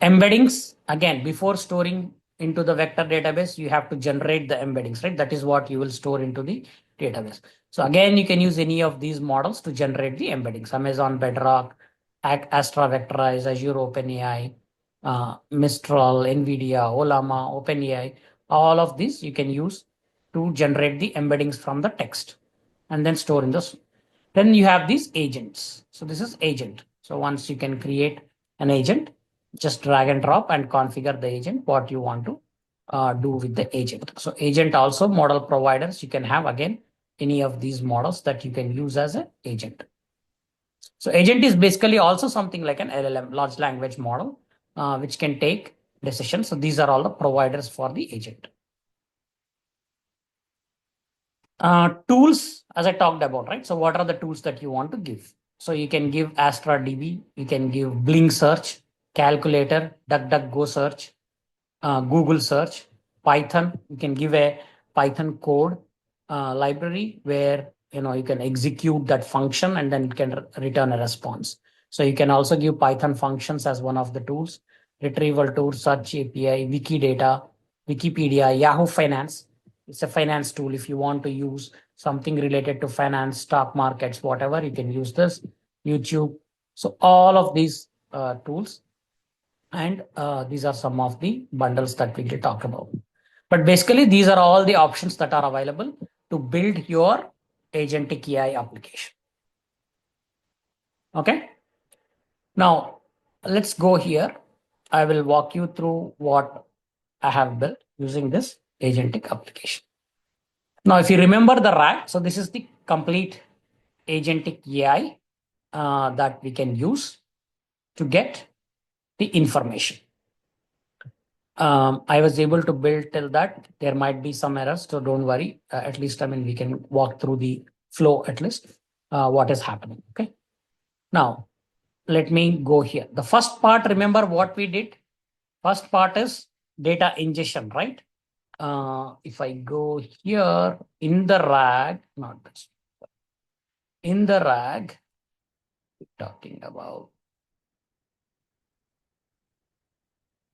Embeddings, again, before storing into the vector database, you have to generate the embeddings, right? That is what you will store into the database. So again, you can use any of these models to generate the embeddings. Amazon Bedrock, Astra Vectorize, Azure OpenAI, Mistral, NVIDIA, Olama, OpenAI, all of these you can use to generate the embeddings from the text and then store in this. Then you have these agents. So this is agent. So once you can create an agent, just drag and drop and configure the agent, what you want to do with the agent. So agent also model providers, you can have again any of these models that you can use as an agent. So agent is basically also something like an LLM, large language model, which can take decisions. So these are all the providers for the agent. Tools, as I talked about, right? So what are the tools that you want to give? So you can give Astra DB, you can give Bling search, calculator, DuckDuckGo search, Google search, Python. You can give a Python code library where you can execute that function and then it can return a response. So you can also give Python functions as one of the tools. Retrieval tool, search API, Wikidata, Wikipedia, Yahoo Finance. It's a finance tool. If you want to use something related to finance, stock markets, whatever, you can use this. YouTube. So all of these tools, and these are some of the bundles that we will talk about. But basically, these are all the options that are available to build your agentic AI application. Okay. Now, let's go here. I will walk you through what I have built using this agentic application. Now, if you remember the RAG, so this is the complete agentic AI that we can use to get the information. I was able to build till that. There might be some errors, so don't worry. At least, we can walk through the flow at least, what is happening. Okay. Now, let me go here. The first part, remember what we did? First part is data ingestion, right? If I go here in the RAG, not this, in the RAG, we're talking about,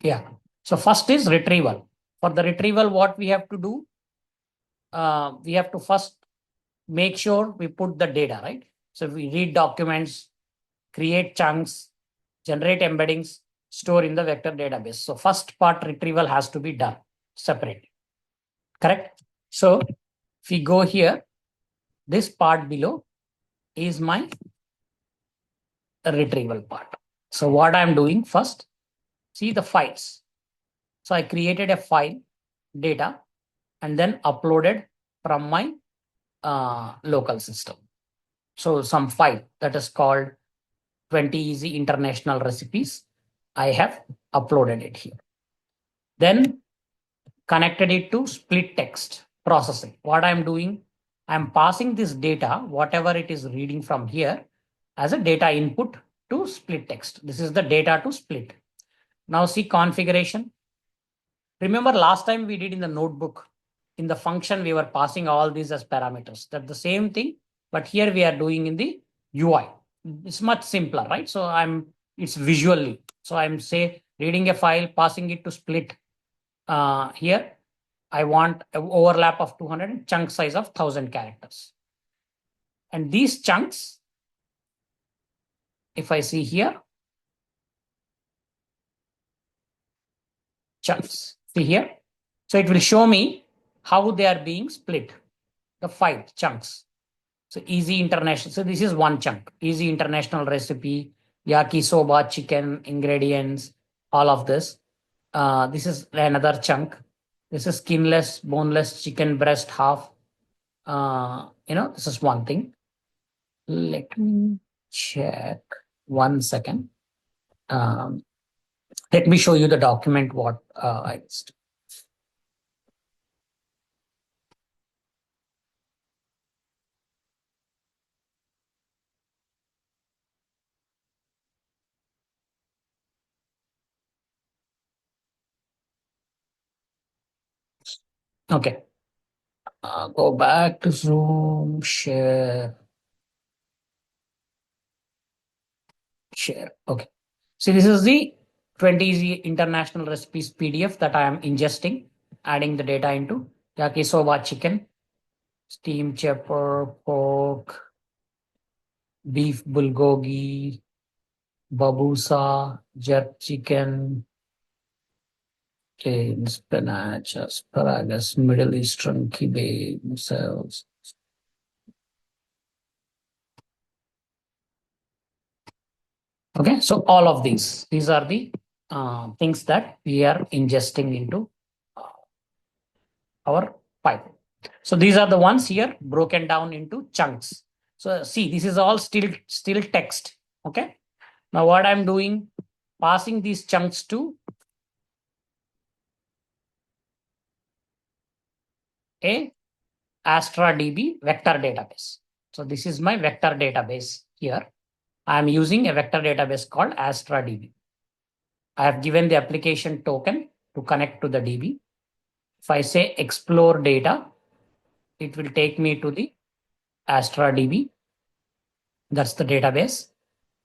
yeah. So first is retrieval. For the retrieval, what we have to do? We have to first make sure we put the data, right? So we read documents, create chunks, generate embeddings, store in the vector database. So first part retrieval has to be done separately. Correct? So if we go here, this part below is my retrieval part. So what I'm doing first, see the files. So I created a file data and then uploaded from my local system. So some file that is called 20 easy international recipes. I have uploaded it here. Then connected it to split text processing. What I'm doing, I'm passing this data, whatever it is reading from here, as a data input to split text. This is the data to split. Now see configuration. Remember last time we did in the notebook, in the function, we were passing all these as parameters. That's the same thing, but here we are doing in the UI. It's much simpler, right? So it's visually. So I'm say reading a file, passing it to split. Here, I want an overlap of 200 and chunk size of 1000 characters. And these chunks, if I see here, chunks, see here. So it will show me how they are being split, the 5 chunks. So easy international. So this is one chunk, easy international recipe, yakisoba, chicken, ingredients, all of this. This is another chunk. This is skinless, boneless chicken breast half. This is one thing. Let me check 1 second. Let me show you the document what I missed. Okay. Go back to Zoom, share. Okay. So this is the 20 easy international recipes PDF that I am ingesting, adding the data into yakisoba chicken, steamed chopper, pork, beef bulgogi, babusa, jerk chicken, spinach, asparagus, Middle Eastern kibbeh, missiles. Okay, so all of these are the things that we are ingesting into our pipe. So these are the ones here broken down into chunks. So see, this is all still text. Okay. Now what I'm doing, passing these chunks to a Astra DB vector database. So this is my vector database here. I'm using a vector database called Astra DB. I have given the application token to connect to the DB. If I say explore data, it will take me to the Astra DB. That's the database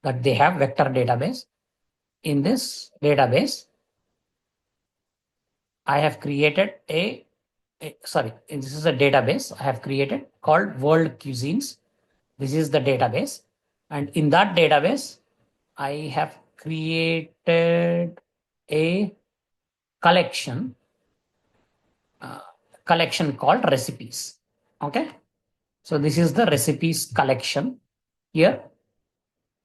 that they have, vector database. In this database, I have created this is a database I have created called World Cuisines. This is the database. And in that database, I have created a collection called recipes. Okay. So this is the recipes collection here.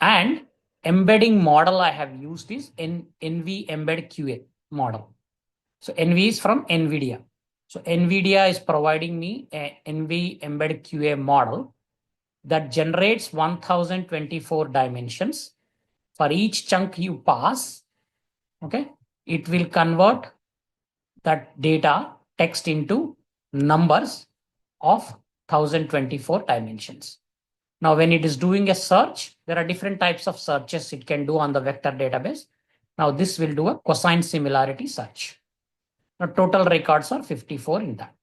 And embedding model I have used is NV embed QA model. So NV is from NVIDIA. So NVIDIA is providing me a NV embed QA model that generates 1024 dimensions. For each chunk you pass, okay, it will convert that data text into numbers of 1024 dimensions. Now, when it is doing a search, there are different types of searches it can do on the vector database. Now, this will do a cosine similarity search. Now, total records are 54 in that.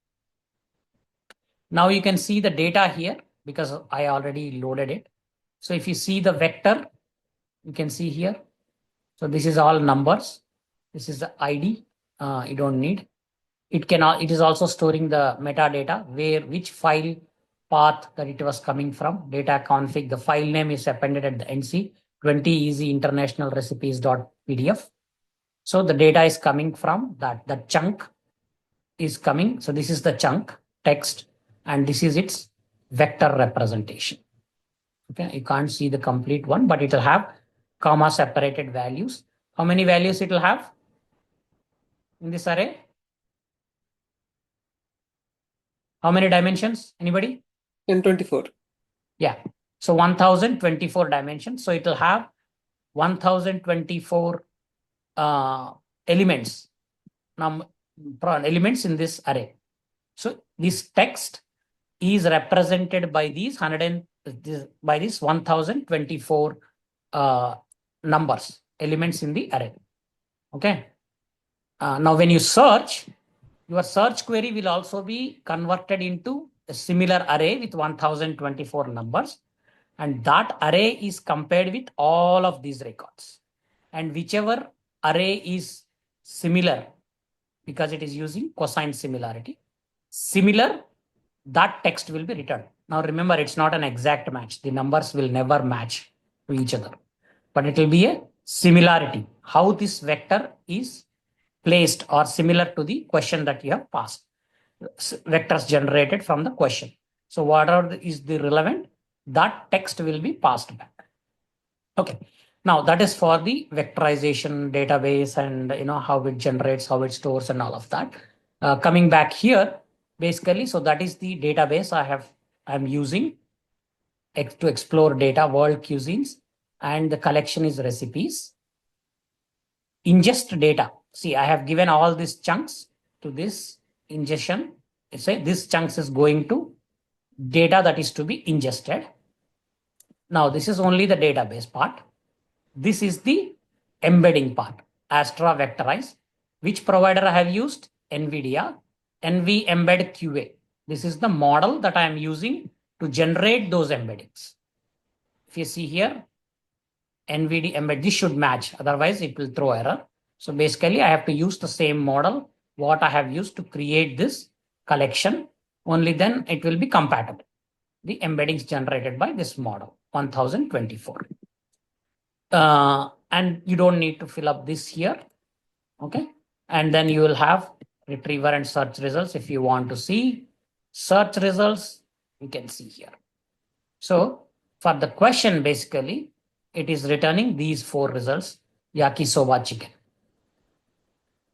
Now, you can see the data here because I already loaded it. So, if you see the vector, you can see here. So, this is all numbers. This is the ID. You don't need. It is also storing the metadata which file path that it was coming from, data config. The file name is appended at the NC 20 easy international recipes.pdf. So the data is coming from that. The chunk is coming. So this is the chunk text, and this is its vector representation. Okay, you can't see the complete one, but it will have comma separated values. How many values it will have in this array? How many dimensions? Anybody? 1024. Yeah. So 1024 dimensions. So it will have 1024 elements in this array. So this text is represented by these by this 1024 numbers, elements in the array. Okay. Now, when you search, your search query will also be converted into a similar array with 1024 numbers. And that array is compared with all of these records. And whichever array is similar, because it is using cosine similarity, similar, that text will be returned. Now remember, it's not an exact match. The numbers will never match to each other, but it will be a similarity, how this vector is placed or similar to the question that you have passed, vectors generated from the question. So whatever is the relevant, that text will be passed back. Okay. Now that is for the vectorization database and how it generates, how it stores and all of that. Coming back here, basically, so that is the database I'm using to explore data, world cuisines, and the collection is recipes. Ingest data. See, I have given all these chunks to this ingestion. Say this chunks is going to data that is to be ingested. Now this is only the database part. This is the embedding part, Astra Vectorize. Which provider I have used? NVIDIA, NV Embed QA. This is the model that I am using to generate those embeddings. If you see here, NVIDIA Embed, this should match, otherwise it will throw error. So basically I have to use the same model, what I have used to create this collection, only then it will be compatible. The embeddings generated by this model, 1024. And you don't need to fill up this here. Okay. And then you will have retriever and search results. If you want to see search results, you can see here. So for the question, basically, it is returning these 4 results, yakisoba chicken.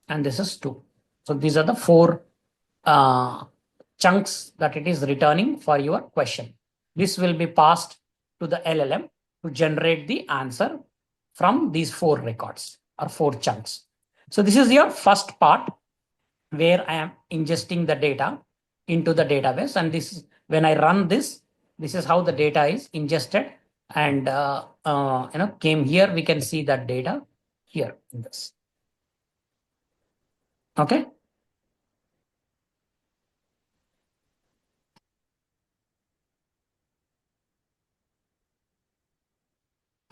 And this is 2. So these are the 4 chunks that it is returning for your question. This will be passed to the LLM to generate the answer from these 4 records or 4 chunks. So this is your first part where I am ingesting the data into the database. And this is when I run this is how the data is ingested and came here. We can see that data here in this. Okay.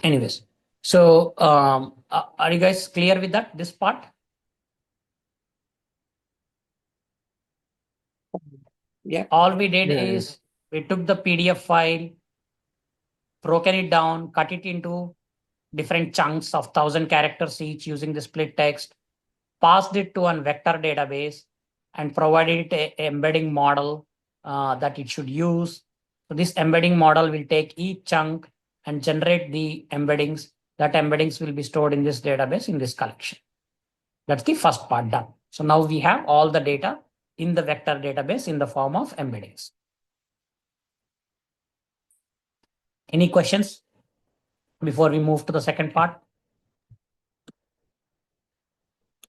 Anyways, so are you guys clear with that, this part? Yeah. All we did is we took the PDF file, broken it down, cut it into different chunks of 1000 characters each using the split text, passed it to a vector database, and provided it an embedding model that it should use. So this embedding model will take each chunk and generate the embeddings. That embeddings will be stored in this database in this collection. That's the first part done. So now we have all the data in the vector database in the form of embeddings. Any questions before we move to the second part?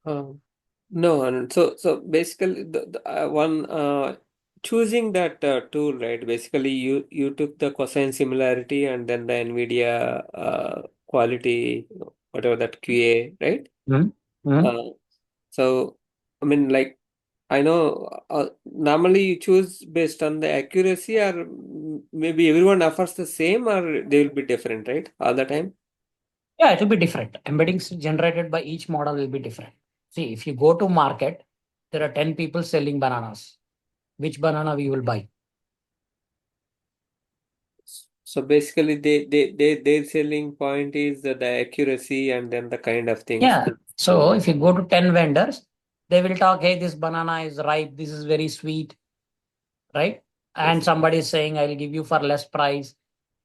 No. So basically, the one choosing that tool, right? Basically, you took the cosine similarity and then the NVIDIA quality, whatever that QA, right? So I mean, like, I know normally you choose based on the accuracy, or maybe everyone offers the same, or they will be different, right? All the time. Yeah, it will be different. Embeddings generated by each model will be different. See, if you go to market, there are 10 people selling bananas. Which banana we will buy? So basically, their selling point is the accuracy and then the kind of things. Yeah. So if you go to 10 vendors, they will talk, hey, this banana is ripe, this is very sweet, right? And Yes. somebody is saying, I'll give you for less price.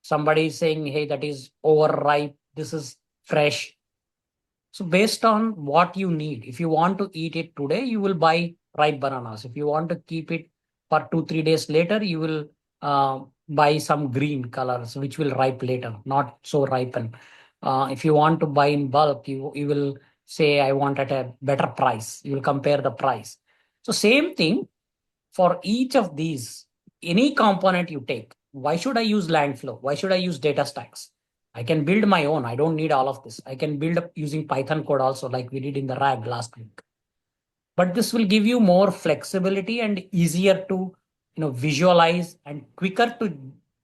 Somebody is saying, hey, that is overripe, this is fresh. So based on what you need, if you want to eat it today, you will buy ripe bananas. If you want to keep it for 2-3 days later, you will buy some green colors, which will ripe later, not so ripen. If you want to buy in bulk, you will say, I want at a better price. You will compare the price. So same thing for each of these, any component you take, Why should I use LangFlow? Why should I use data stacks? I can build my own. I don't need all of this. I can build up using Python code also, like we did in the RAG last week. But this will give you more flexibility and easier to visualize and quicker to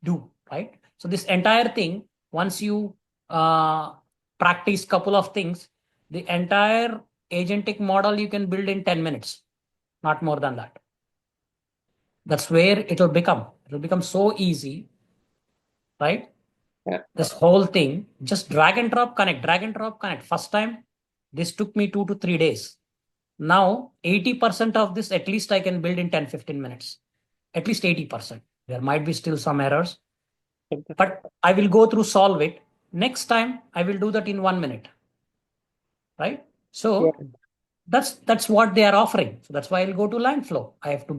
do, right? So this entire thing, once you practice couple of things, the entire agentic model you can build in 10 minutes, not more than that. That's where it'll become so easy, right? Yeah. This whole thing, just drag and drop connect, drag and drop connect. First time, this took me 2 to 3 days. Now, 80% of this, at least I can build in 10-15 minutes. At least 80%. There might be still some errors, but I will go through, solve it. Next time, I will do that in 1 minute, right? So Yeah. that's what they are offering. So that's why I'll go to LangFlow. I have to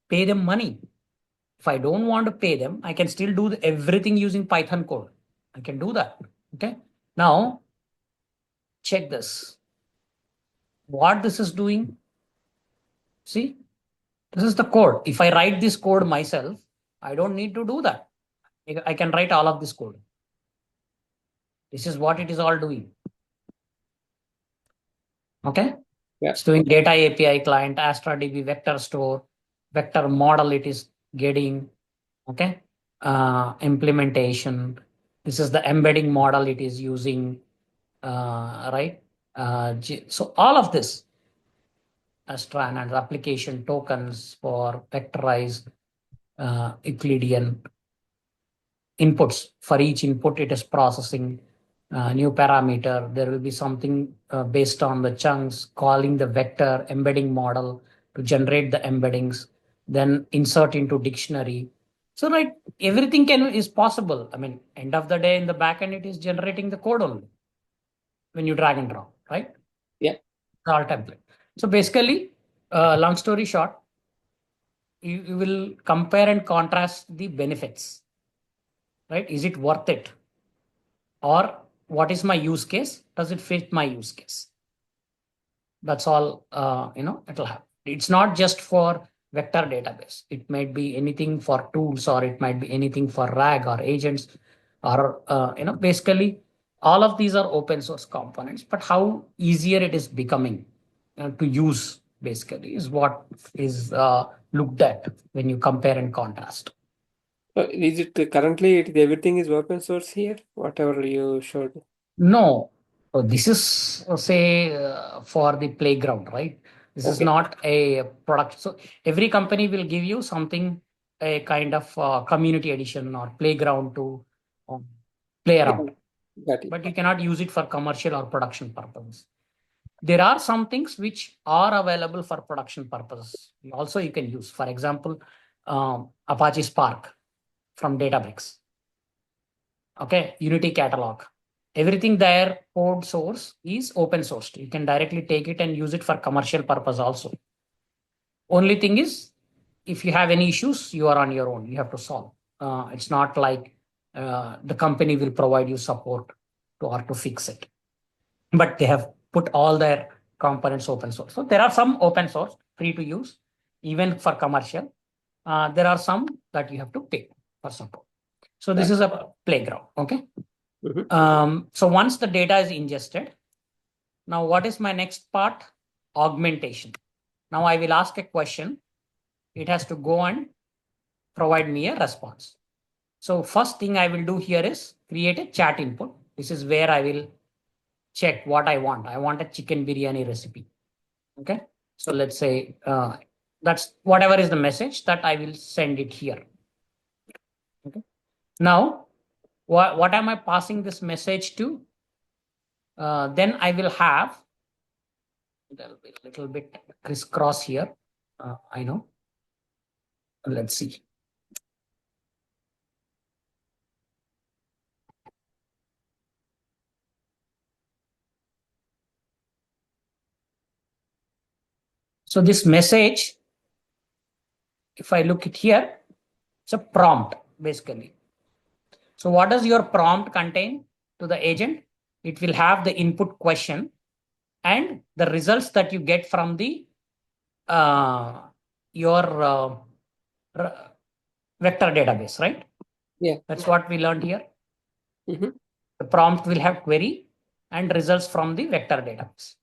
pay them money. If I don't want to pay them, I can still do everything using Python code. I can do that. Okay. Now, check this. What this is doing, see, this is the code. If I write this code myself, I don't need to do that. I can write all of this code. This is what it is all doing. Okay. Yeah. It's doing data API client, Astra DB, vector store, vector model it is getting. Okay. Implementation. This is the embedding model it is using. Right. So all of this, Astra and application tokens for vectorized Euclidean inputs. For each input, it is processing new parameter. There will be something based on the chunks, calling the vector embedding model to generate the embeddings, then insert into dictionary. So, right, everything is possible. I mean, end of the day, in the backend, it is generating the code only when you drag and drop, right? Yeah. All template. So basically, long story short, you will compare and contrast the benefits, right? Is it worth it? Or what is my use case? Does it fit my use case? That's all, it'll have. It's not just for vector database. It might be anything for tools, or it might be anything for RAG or agents, or, basically all of these are open source components, but how easier it is becoming to use basically is what is looked at when you compare and contrast. Is it currently everything is open source here? Whatever you showed. No, this is say for the playground, right? This is Okay. not a product. So every company will give you something, a kind of community edition or playground to play Yeah. around, Got it. but you cannot use it for commercial or production purposes. There are some things which are available for production purposes. Also, you can use, for example, Apache Spark from Databricks. Okay, Unity catalog. Everything there, code source is open sourced. You can directly take it and use it for commercial purpose also. Only thing is, if you have any issues, you are on your own. You have to solve. It's not like the company will provide you support to fix it. But they have put all their components open source. So there are some open source, free to use, even for commercial. There are some that you have to pay for support. So this is a playground. Okay. So once the data is ingested, now what is my next part? Augmentation. Now I will ask a question. It has to go and provide me a response. So first thing I will do here is create a chat input. This is where I will check what I want. I want a chicken biryani recipe. Okay. So let's say that's whatever is the message that I will send it here. Okay. Now, what am I passing this message to? Then I will have, there'll be a little bit crisscross here. I know. Let's see. So this message, if I look it here, it's a prompt basically. So what does your prompt contain to the agent? It will have the input question and the results that you get from the your vector database, right? Yeah. That's what we learned here. Mhm. The prompt will have query and results from the vector database.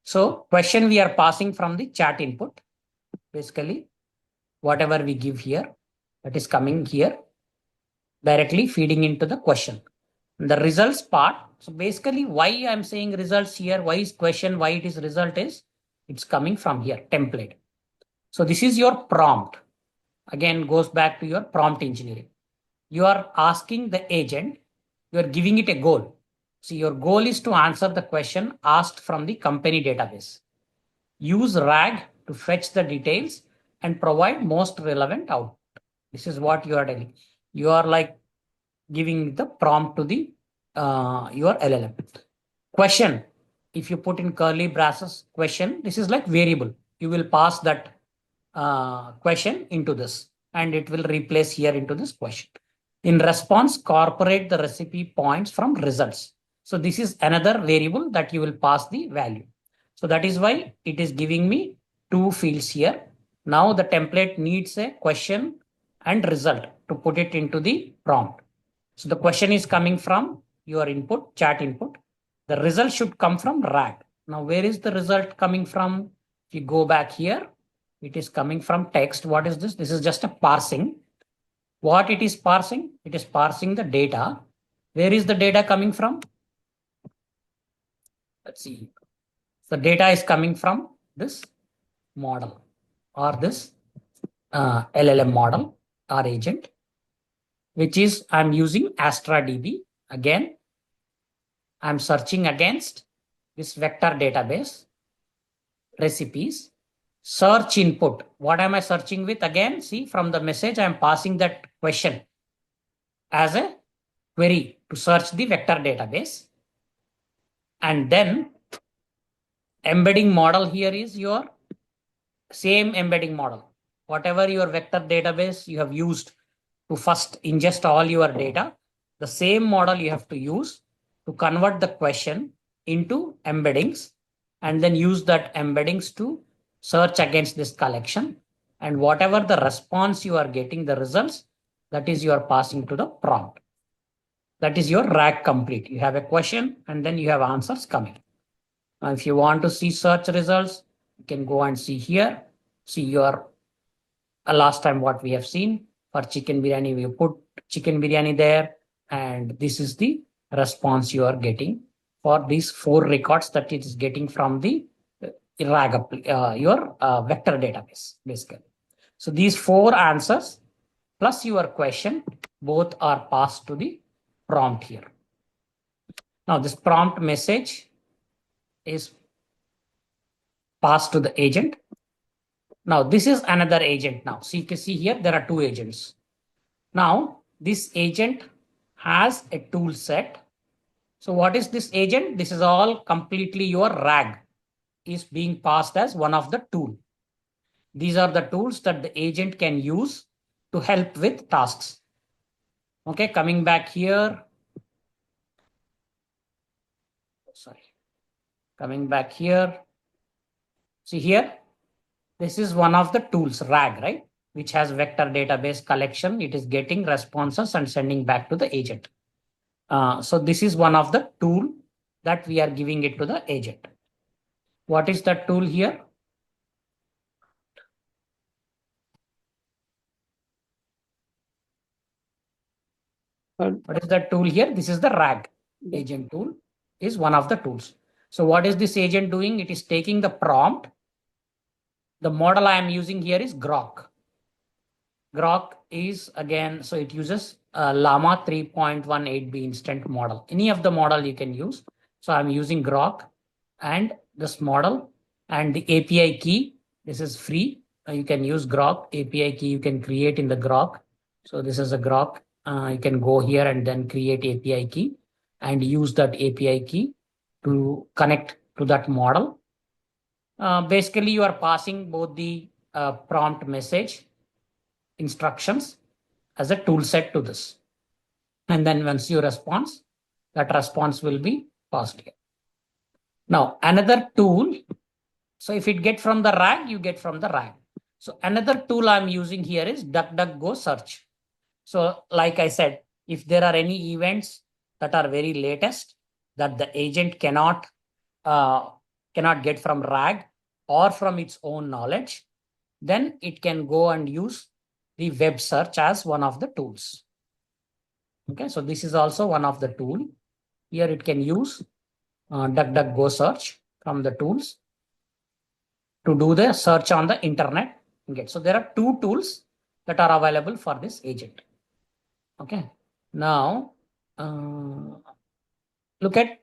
So question we are passing from the chat input. Basically, whatever we give here, that is coming here, directly feeding into the question. The results part. So basically, why I'm saying results here, why is question, why it is result is, it's coming from here, template. So this is your prompt. Again, goes back to your prompt engineering. You are asking the agent, you are giving it a goal. So your goal is to answer the question asked from the company database. Use RAG to fetch the details and provide most relevant output. This is what you are doing. You are like giving the prompt to the your LLM. Question. If you put in curly braces question, this is like variable. You will pass that question into this and it will replace here into this question. In response, incorporate the recipe points from results. So this is another variable that you will pass the value. So that is why it is giving me two fields here. Now the template needs a question and result to put it into the prompt. So the question is coming from your input, chat input. The result should come from RAG. Now, where is the result coming from? If you go back here, it is coming from text. What is this? This is just a parsing. What it is parsing? It is parsing the data. Where is the data coming from? Let's see. The data is coming from this model or this LLM model or agent, which is I'm using AstraDB. Again, I'm searching against this vector database, recipes, search input. What am I searching with? Again, see from the message, I'm passing that question as a query to search the vector database. And then embedding model here is your same embedding model. Whatever your vector database you have used to first ingest all your data, the same model you have to use to convert the question into embeddings and then use that embeddings to search against this collection. And whatever the response you are getting, the results, that is you are passing to the prompt. That is your RAG complete. You have a question and then you have answers coming. Now, if you want to see search results, you can go and see here. See your last time what we have seen for chicken biryani, we put chicken biryani there, and this is the response you are getting for these 4 records that it is getting from the RAG, your vector database, basically. So these 4 answers plus your question, both are passed to the prompt here. Now this prompt message is passed to the agent. Now this is another agent now. So you can see here there are 2 agents. Now this agent has a tool set. So what is this agent? This is all completely your RAG is being passed as one of the tool. These are the tools that the agent can use to help with tasks. Okay, coming back here. Sorry. Coming back here. See here, this is one of the tools, RAG, right? Which has vector database collection. It is getting responses and sending back to the agent. So this is one of the tool that we are giving it to the agent. What is that tool here? What is that tool here? This is the RAG agent tool is one of the tools. So what is this agent doing? It is taking the prompt. The model I am using here is Grok. Grok is again, so it uses Llama 3.18b instant model. Any of the model you can use. So I'm using Grok and this model and the API key. This is free. You can use Grok API key. You can create in the Grok. So this is a Grok. You can go here and then create API key and use that API key to connect to that model. Basically, you are passing both the prompt message instructions as a tool set to this. And then once you respond, that response will be passed here. Now, another tool. So if it get from the RAG, you get from the RAG. So another tool I'm using here is DuckDuckGo search. So like I said, if there are any events that are very latest that the agent uh, cannot get from RAG or from its own knowledge, then it can go and use the web search as one of the tools. Okay, so this is also one of the tool. Here it can use DuckDuckGo search from the tools to do the search on the internet. Okay, so there are two tools that are available for this agent. Okay, now look at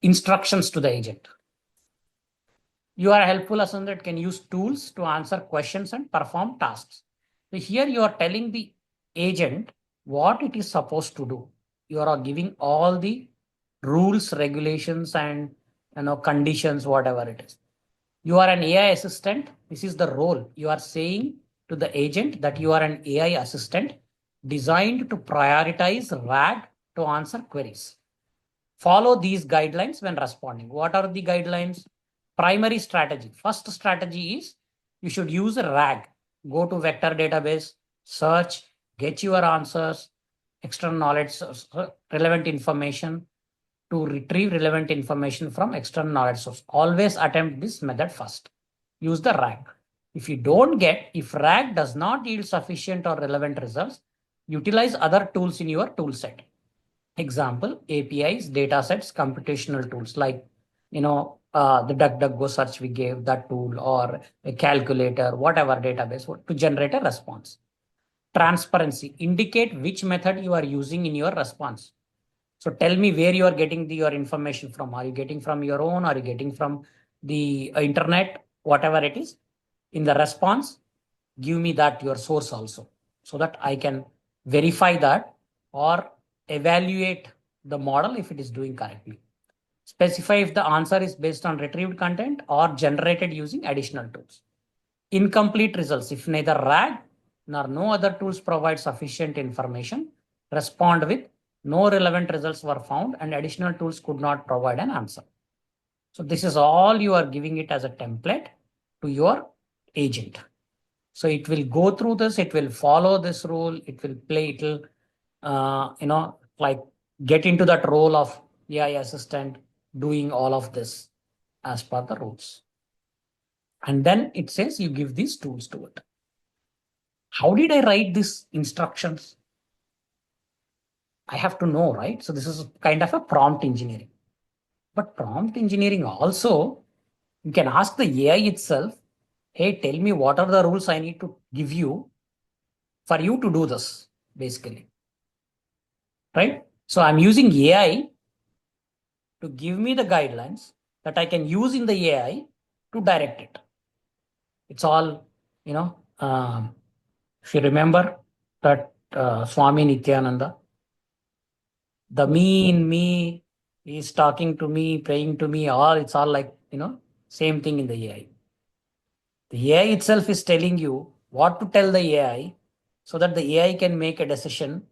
instructions to the agent. You are a helpful assistant that can use tools to answer questions and perform tasks. So here you are telling the agent what it is supposed to do. You are giving all the rules, regulations, and conditions, whatever it is. You are an AI assistant. This is the role. You are saying to the agent that you are an AI assistant designed to prioritize RAG to answer queries. Follow these guidelines when responding. What are the guidelines? Primary strategy. First strategy is you should use a RAG. Go to vector database, search, get your answers, external knowledge, relevant information to retrieve relevant information from external knowledge source. Always attempt this method first. Use the RAG. If RAG does not yield sufficient or relevant results, utilize other tools in your tool set. Example, APIs, datasets, computational tools like, the DuckDuckGo search we gave, that tool, or a calculator, whatever database to generate a response. Transparency, indicate which method you are using in your response. So tell me where you are getting your information from. Are you getting from your own? Are you getting from the internet? Whatever it is. In the response, give me that your source also, so that I can verify that or evaluate the model if it is doing correctly. Specify if the answer is based on retrieved content or generated using additional tools. Incomplete results. If neither RAG nor no other tools provide sufficient information, respond with no relevant results were found and additional tools could not provide an answer. So this is all you are giving it as a template to your agent. So it will go through this, it will follow this rule, it will play, it will, like get into that role of AI assistant doing all of this as per the rules. And then it says you give these tools to it. How did I write these instructions? I have to know, right? So this is kind of a prompt engineering. But prompt engineering also, you can ask the AI itself, hey, tell me what are the rules I need to give you for you to do this, basically. Right? So I'm using AI to give me the guidelines that I can use in the AI to direct it. It's all, if you remember that Swami Nityananda, the me in me is talking to me, praying to me, it's all like, same thing in the AI. The AI itself is telling you what to tell the AI so that the AI can make a decision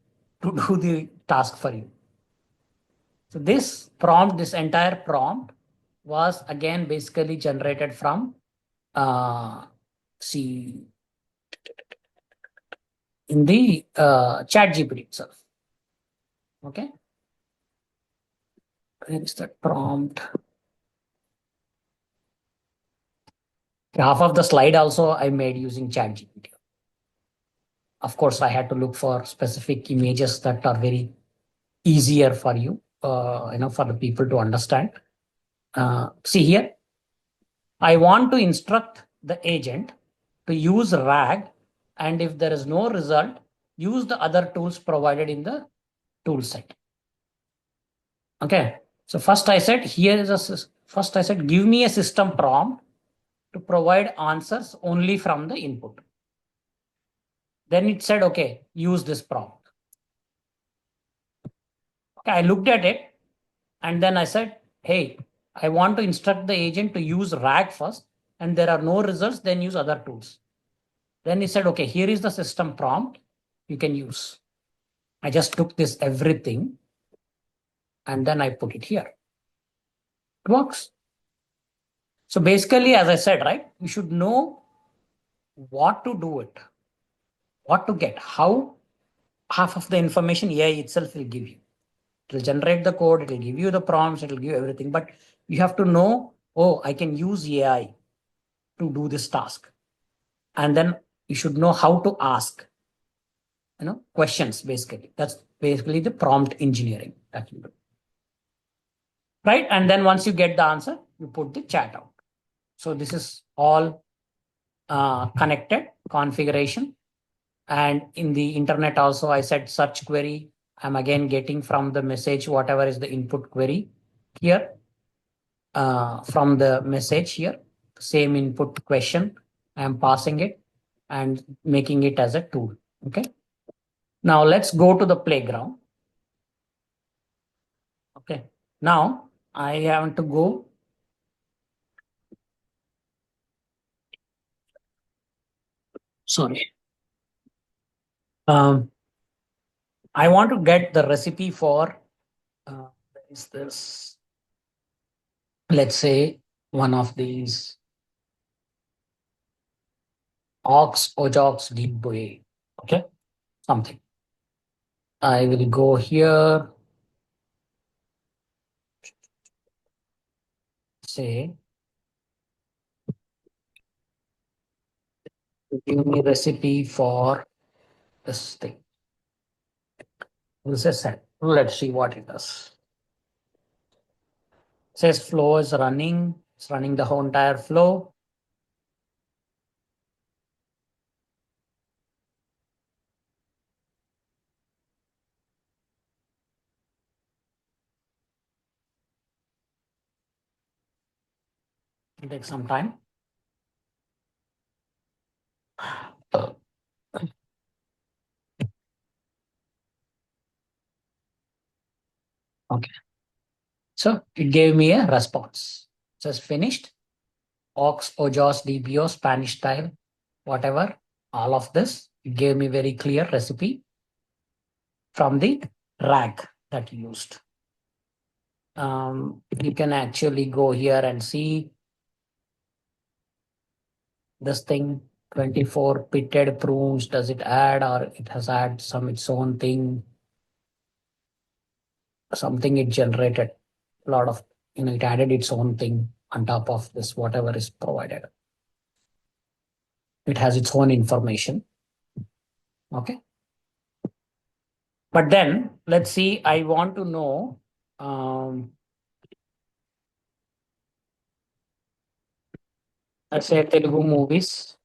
to do the task for you. So this entire prompt was again basically generated from see in the chat GPT itself. Okay. Where is that prompt? Half of the slide also I made using chat GPT. Of course, I had to look for specific images that are very easier for you, for the people to understand. See here, I want to instruct the agent to use RAG, and if there is no result, use the other tools provided in the tool set. Okay, so first I said, give me a system prompt to provide answers only from the input. Then it said, okay, use this prompt. Okay, I looked at it and then I said, hey, I want to instruct the agent to use RAG first, and there are no results, then use other tools. Then he said, okay, here is the system prompt you can use. I just took this everything and then I put it here. It works. So basically, as I said, right, you should know what to do it, what to get, how half of the information AI itself will give you. It will generate the code, it will give you the prompts, it will give you everything. But you have to know, oh, I can use AI to do this task. And then you should know how to ask, questions, basically. That's basically the prompt engineering that you do. Right? And then once you get the answer, you put the chat out. So this is all connected configuration. And in the internet also, I said search query. I'm again getting from the message, whatever is the input query here, from the message here, same input question. I'm passing it and making it as a tool. Okay. Now let's go to the playground. Okay. Now I have to go. Sorry. I want to get the recipe for, is this, let's say, one of these ox, ojox, deep boy. Okay. Something. I will go here. Say, give me recipe for this thing. This is set. Let's see what it does. It says flow is running. It's running the whole entire flow. It'll take some time. Okay. So it gave me a response. It says finished. Ox, ojos, DBO, Spanish style, whatever, all of this. It gave me very clear recipe from the rag that you used. You can actually go here and see this thing, 24 pitted prunes. Does it add, or it has had some its own thing? Something it generated a lot of, it added its own thing on top of this, whatever is provided. It has its own information. Okay. But then let's see, I want to know, let's say Telugu movies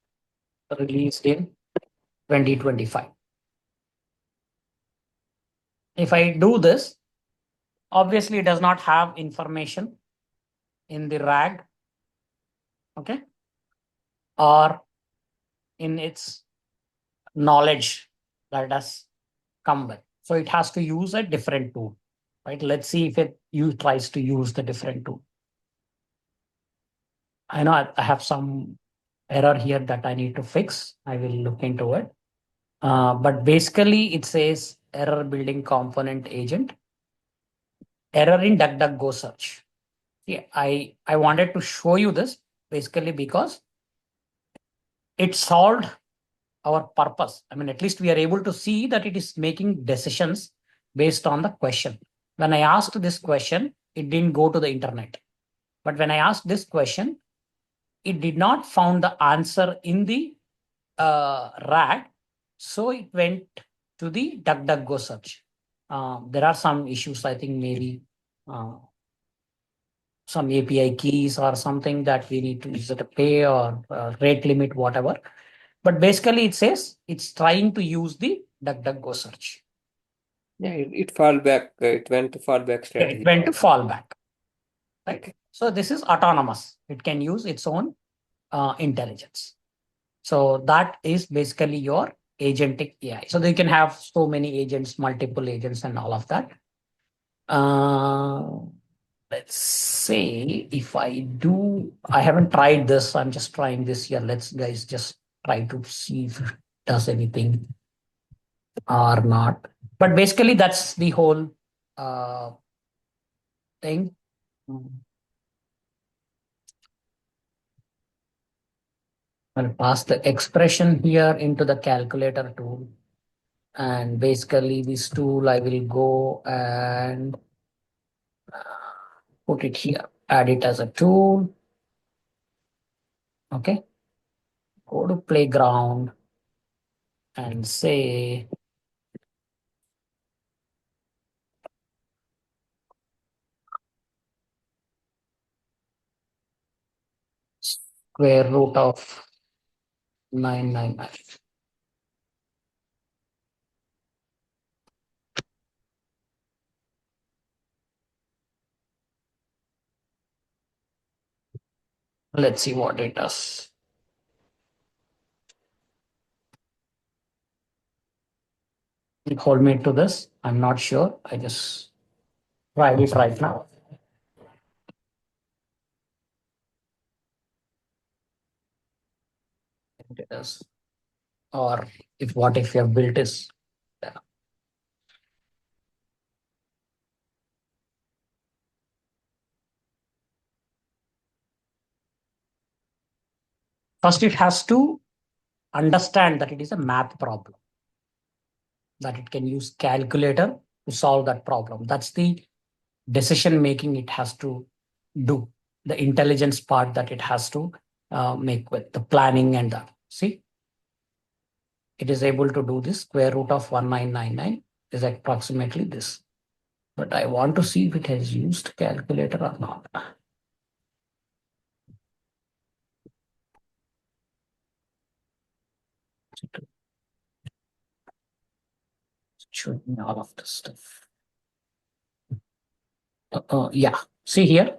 released in 2025. If I do this, obviously it does not have information in the RAG, okay, or in its knowledge that has come with. So it has to use a different tool, right? Let's see if it tries to use the different tool. I know I have some error here that I need to fix. I will look into it. But basically it says error building component agent, error in DuckDuckGo search. Yeah, I wanted to show you this basically because it solved our purpose. I mean, at least we are able to see that it is making decisions based on the question. When I asked this question, it didn't go to the internet. But when I asked this question, it did not found the answer in the RAG. So it went to the DuckDuckGo search. There are some issues, I think maybe some API keys or something that we need to use it to pay or rate limit, whatever. But basically it says it's trying to use the DuckDuckGo search. Yeah, it fall back. It went to fallback strategy. It went to fallback. Right. Okay. So this is autonomous. It can use its own intelligence. So that is basically your agentic AI. So they can have so many agents, multiple agents, and all of that. Let's say if I haven't tried this. I'm just trying this here. Let's guys just try to see if it does anything or not. But basically that's the whole thing. I'll pass the expression here into the calculator tool. And basically this tool, I will go and put it here, add it as a tool. Okay. Go to playground and say square root of 999. Let's see what it does. Hold me to this. I'm not sure. I just tried it right now. It is. Or if what if you have built is. First, it has to understand that it is a math problem, that it can use calculator to solve that problem. That's the decision making it has to do, the intelligence part that it has to make with the planning and the, see, it is able to do this. Square root of 1999 is approximately this. But I want to see if it has used calculator or not. Show me all of this stuff. Yeah, see here.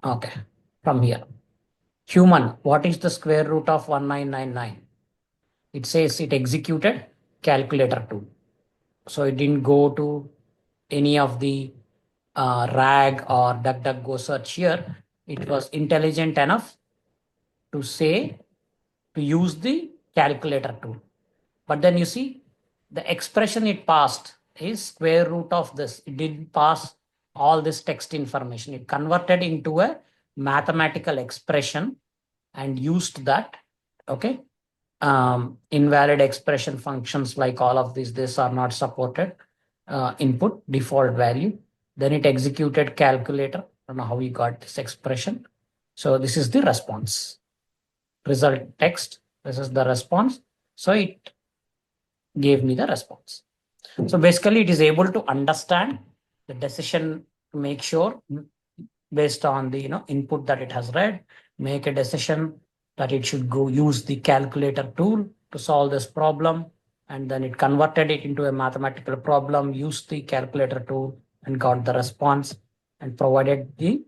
Okay, from here. Human, what is the square root of 1999? It says it executed calculator tool. So it didn't go to any of the RAG or DuckDuckGo search here. It was intelligent enough to say to use the calculator tool. But then you see the expression it passed is square root of this. It didn't pass all this text information. It converted into a mathematical expression and used that. Okay. Invalid expression functions like all of these, this are not supported. Input default value. Then it executed calculator. I don't know how we got this expression. So this is the response. Result text. This is the response. So it gave me the response. So basically it is able to understand the decision to make sure based on the input that it has read, make a decision that it should go use the calculator tool to solve this problem. And then it converted it into a mathematical problem, used the calculator tool and got the response and provided in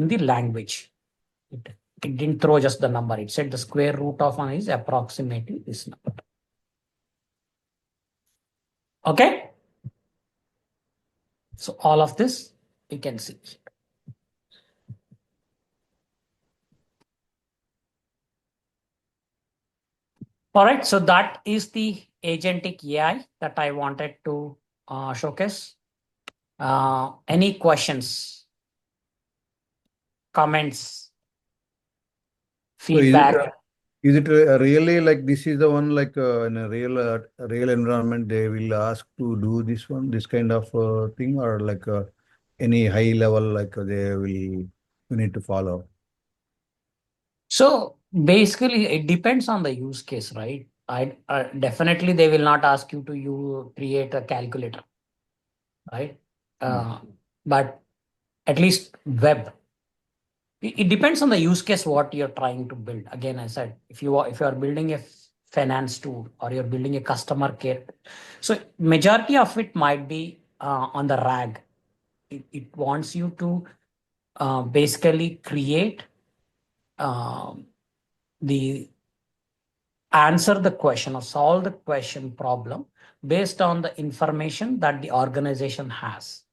the language. It didn't throw just the number. It said the square root of 1 is approximately this number. Okay. So all of this you can see. All right, so that is the agentic AI that I wanted to showcase. Any questions, comments, feedback? Is it really like this is the one like in a real environment they will ask to do this kind of thing, or like any high level like they will you need to follow? So basically, it depends on the use case, right? I definitely they will not ask you to create a calculator, right? But at least web. It depends on the use case what you're trying to build. Again, I said if you are building a finance tool or you're building a customer care, so majority of it might be on the RAG. It wants you to basically create the answer the question or solve the question problem based on the information that the organization has.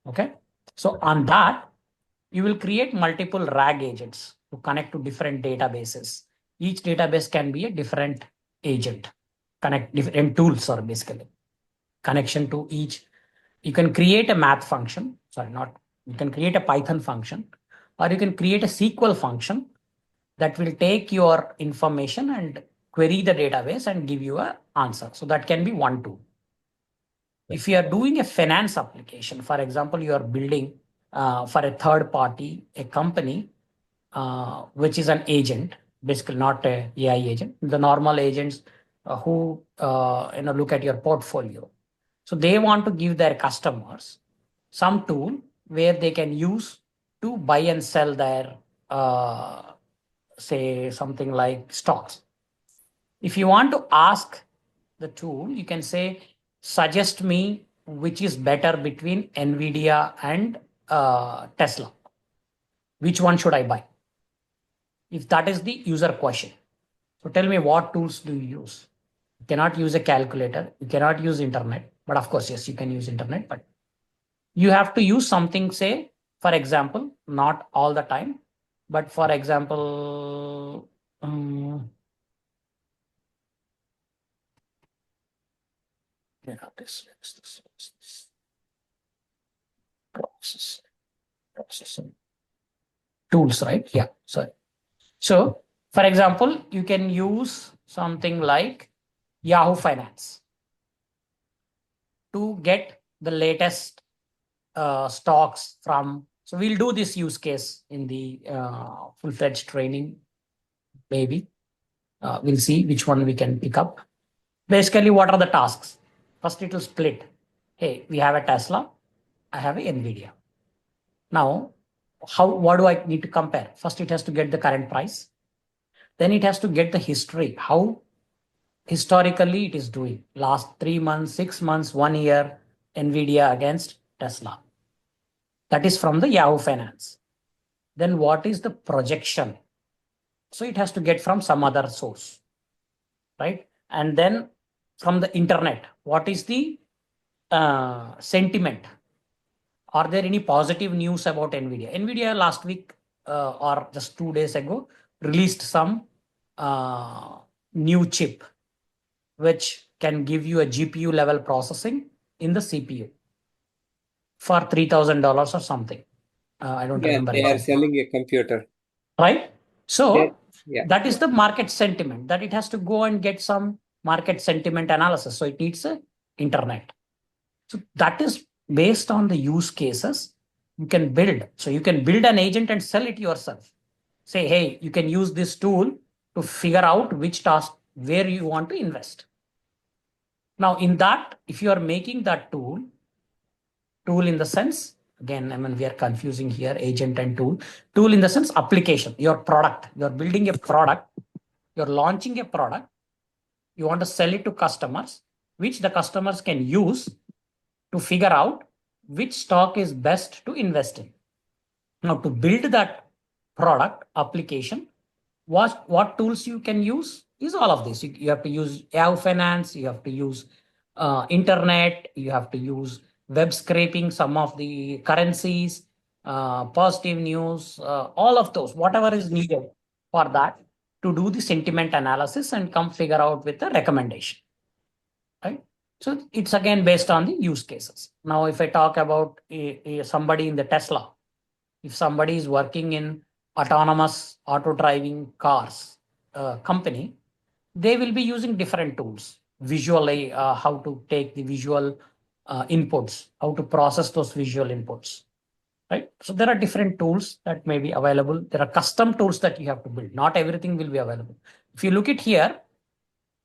Okay, so on that you will create multiple RAG agents to connect to different databases. Each database can be a different agent, connect different tools or basically connection to each. You can create a math function, sorry, not, you can create a Python function or you can create a SQL function that will take your information and query the database and give you an answer. So that can be one tool. If you are doing a finance application, for example, you are building for a third party, a company, which is an agent, basically not a AI agent, the normal agents who look at your portfolio. So they want to give their customers some tool where they can use to buy and sell their, say, something like stocks. If you want to ask the tool, you can say, suggest me which is better between NVIDIA and Tesla. Which one should I buy? If that is the user question. So tell me, what tools do you use? You cannot use a calculator. You cannot use internet. But of course, yes, you can use internet. But you have to use something, say, for example, not all the time, but for example, this processing tools, right? Yeah. So, for example, you can use something like Yahoo Finance to get the latest stocks from. So we'll do this use case in the full-fledged training, maybe. We'll see which one we can pick up. Basically, what are the tasks? First, it will split. Hey, we have a Tesla. I have a NVIDIA. Now, what do I need to compare? First, it has to get the current price. Then it has to get the history, how historically it is doing. Last 3 months, 6 months, 1 year, NVIDIA against Tesla. That is from the Yahoo Finance. Then what is the projection? So it has to get from some other source, right? And then from the internet, what is the sentiment? Are there any positive news about NVIDIA? NVIDIA last week or just 2 days ago released some new chip, which can give you a GPU level processing in the CPU for $3,000 or something. I don't remember. They are selling a computer. Right? So Yeah. that is the market sentiment, that it has to go and get some market sentiment analysis. So it needs a internet. So that is based on the use cases you can build. So you can build an agent and sell it yourself. Say, hey, you can use this tool to figure out which task, where you want to invest. Now, in that, if you are making that tool in the sense, again, I mean, we are confusing here agent and tool. Tool in the sense application, your product. You're building a product, you're launching a product, you want to sell it to customers, which the customers can use to figure out which stock is best to invest in. Now, to build that product application, what tools you can use is all of this. You have to use Yahoo Finance, you have to use internet, you have to use web scraping, some of the currencies, positive news, all of those, whatever is needed for that to do the sentiment analysis and come figure out with a recommendation, right? So it's again based on the use cases. Now, if I talk about somebody in the Tesla, if somebody is working in autonomous auto driving cars company, they will be using different tools visually, how to take the visual inputs, how to process those visual inputs, right? So there are different tools that may be available. There are custom tools that you have to build. Not everything will be available. If you look at here,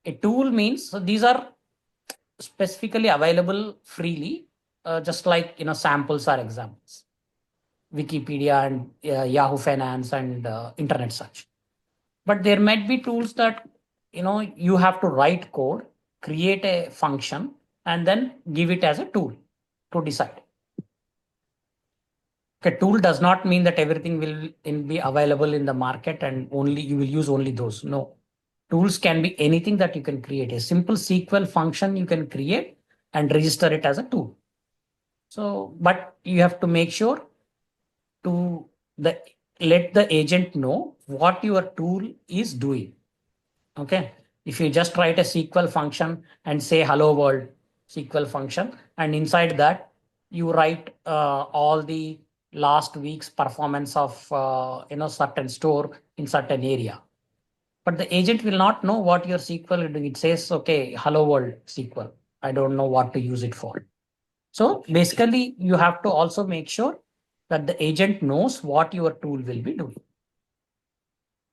a tool means, so these are specifically available freely, just like, samples are examples. Wikipedia and Yahoo Finance and internet search. But there might be tools that, you have to write code, create a function, and then give it as a tool to decide. Okay, tool does not mean that everything will be available in the market and only you will use only those. No. Tools can be anything that you can create. A simple SQL function you can create and register it as a tool. So, but you have to make sure to let the agent know what your tool is doing. Okay. If you just write a SQL function and say hello world SQL function, and inside that you write all the last week's performance of certain store in certain area. But the agent will not know what your SQL is doing. It says, okay, hello world SQL. I don't know what to use it for. So basically, you have to also make sure that the agent knows what your tool will be doing.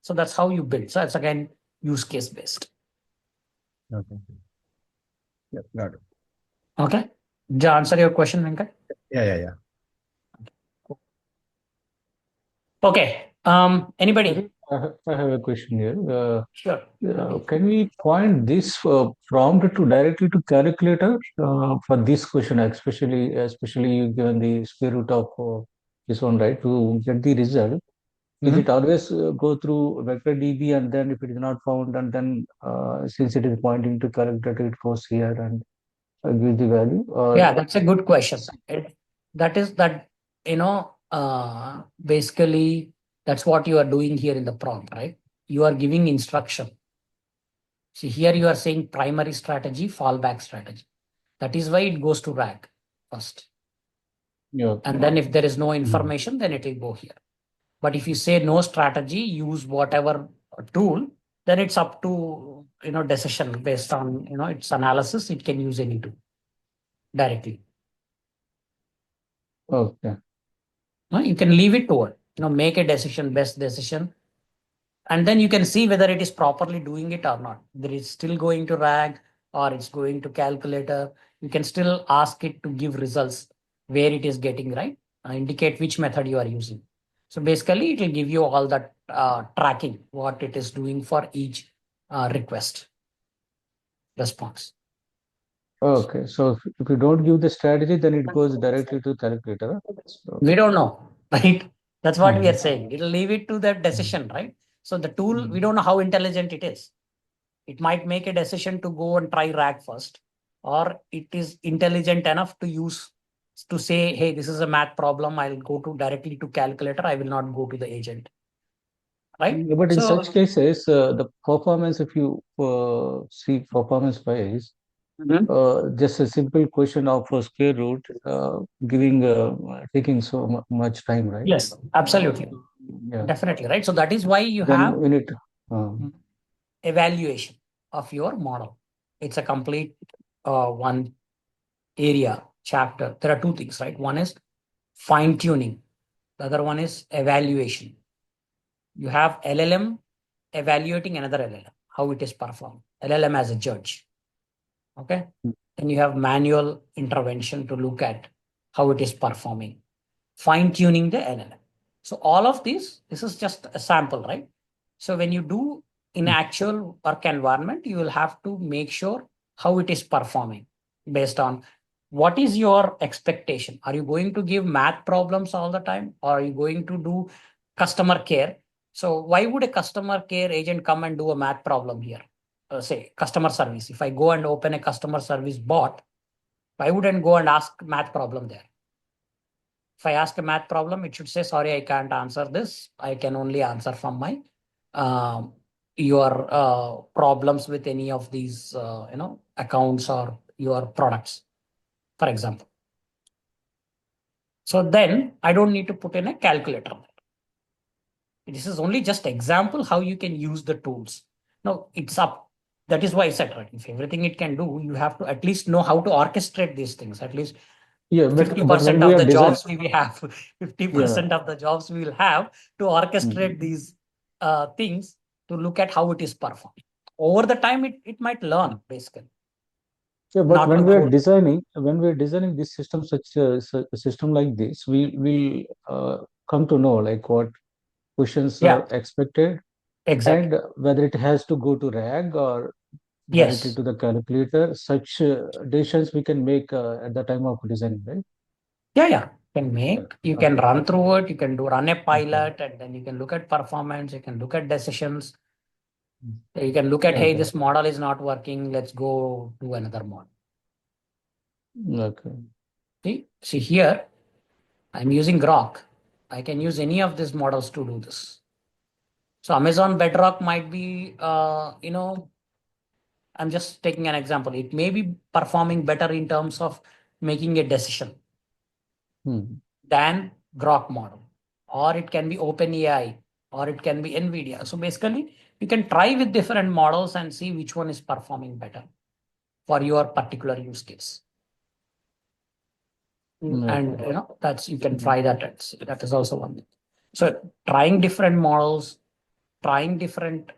So that's how you build. So it's again use case based. Okay. Yeah, got it. Okay. Did I answer your question, Venkat? Yeah. Okay. Anybody? I have a question here. Sure. Can we point this prompt to directly to calculator for this question, especially you given the square root of this one, right? To get the result, is it always go through vector DB, and then if it is not found, and then since it is pointing to calculator, it goes here and give the value? Or Yeah, that's a good question. That is that, basically that's what you are doing here in the prompt, right? You are giving instruction. See, here you are saying primary strategy, fallback strategy. That is why it goes to RAG first. yeah, And then if there is no information, then it will go here. But if you say no strategy, use whatever tool, then it's up to, decision based on, its analysis. It can use any tool directly. okay. No, you can leave it to it, make a decision, best decision. And then you can see whether it is properly doing it or not. There is still going to RAG or it's going to calculator. You can still ask it to give results where it is getting right, indicate which method you are using. So basically, it will give you all that tracking, what it is doing for each request response. Okay, so if you don't give the strategy, then it goes directly to calculator. So, We don't know, right? That's what we are Mhm. saying. It'll leave it to that decision, right? So the tool, we don't know how intelligent it is. It might make a decision to go and try RAG first, or it is intelligent enough to use to say, hey, this is a math problem. I'll go to directly to calculator. I will not go to the agent. Right? Yeah, but in So such cases, the performance, if you see performance wise, Mhm. just a simple question of a square root, giving taking so much time, right? Yes, absolutely. Yeah. Definitely, right? So that is why you Then have when it, evaluation of your model. It's a complete one area chapter. There are two things, right? One is fine tuning. The other one is evaluation. You have LLM evaluating another LLM, how it is performed. LLM as a judge. Okay. Then you have manual intervention to look at how it is performing, fine tuning the LLM. So all of this is just a sample, right? So when you do in actual work environment, you will have to make sure how it is performing based on what is your expectation. Are you going to give math problems all the time, or are you going to do customer care? So why would a customer care agent come and do a math problem here? Say customer service. If I go and open a customer service bot, why wouldn't go and ask math problem there? If I ask a math problem, it should say, sorry, I can't answer this. I can only answer from my your problems with any of these accounts or your products, for example. So then I don't need to put in a calculator. This is only just example how you can use the tools. Now it's up. That is why I said, right, if everything it can do, you have to at least know how to orchestrate these things. At least yeah, but when 50% we of are the design, jobs we will have, 50% yeah, of the jobs we will have to orchestrate Mhm. these things to look at how it is performed. Over the time, it might learn basically, Yeah, but not to go. when we are designing this system, such a system like this, we will come to know like what questions Yeah, are expected, exactly. and whether it has to go to RAG or directly Yes. to the calculator. Such decisions we can make at the time of designing, right? Yeah. Yeah. You can Okay. run through it, you can run a Okay. pilot, and then you can look at performance, you can look at decisions. Mm. You can look at, hey, Okay. this model is not working. Let's go to another model. Okay. See here, I'm using Grok. I can use any of these models to do this. So Amazon Bedrock might be, I'm just taking an example. It may be performing better in terms of making a decision Hmm. than Grok model, or it can be OpenAI, or it can be NVIDIA. So basically, you can try with different models and see which one is performing better for your particular use case. And that's you can try that. That is also one thing. So trying different models, trying different,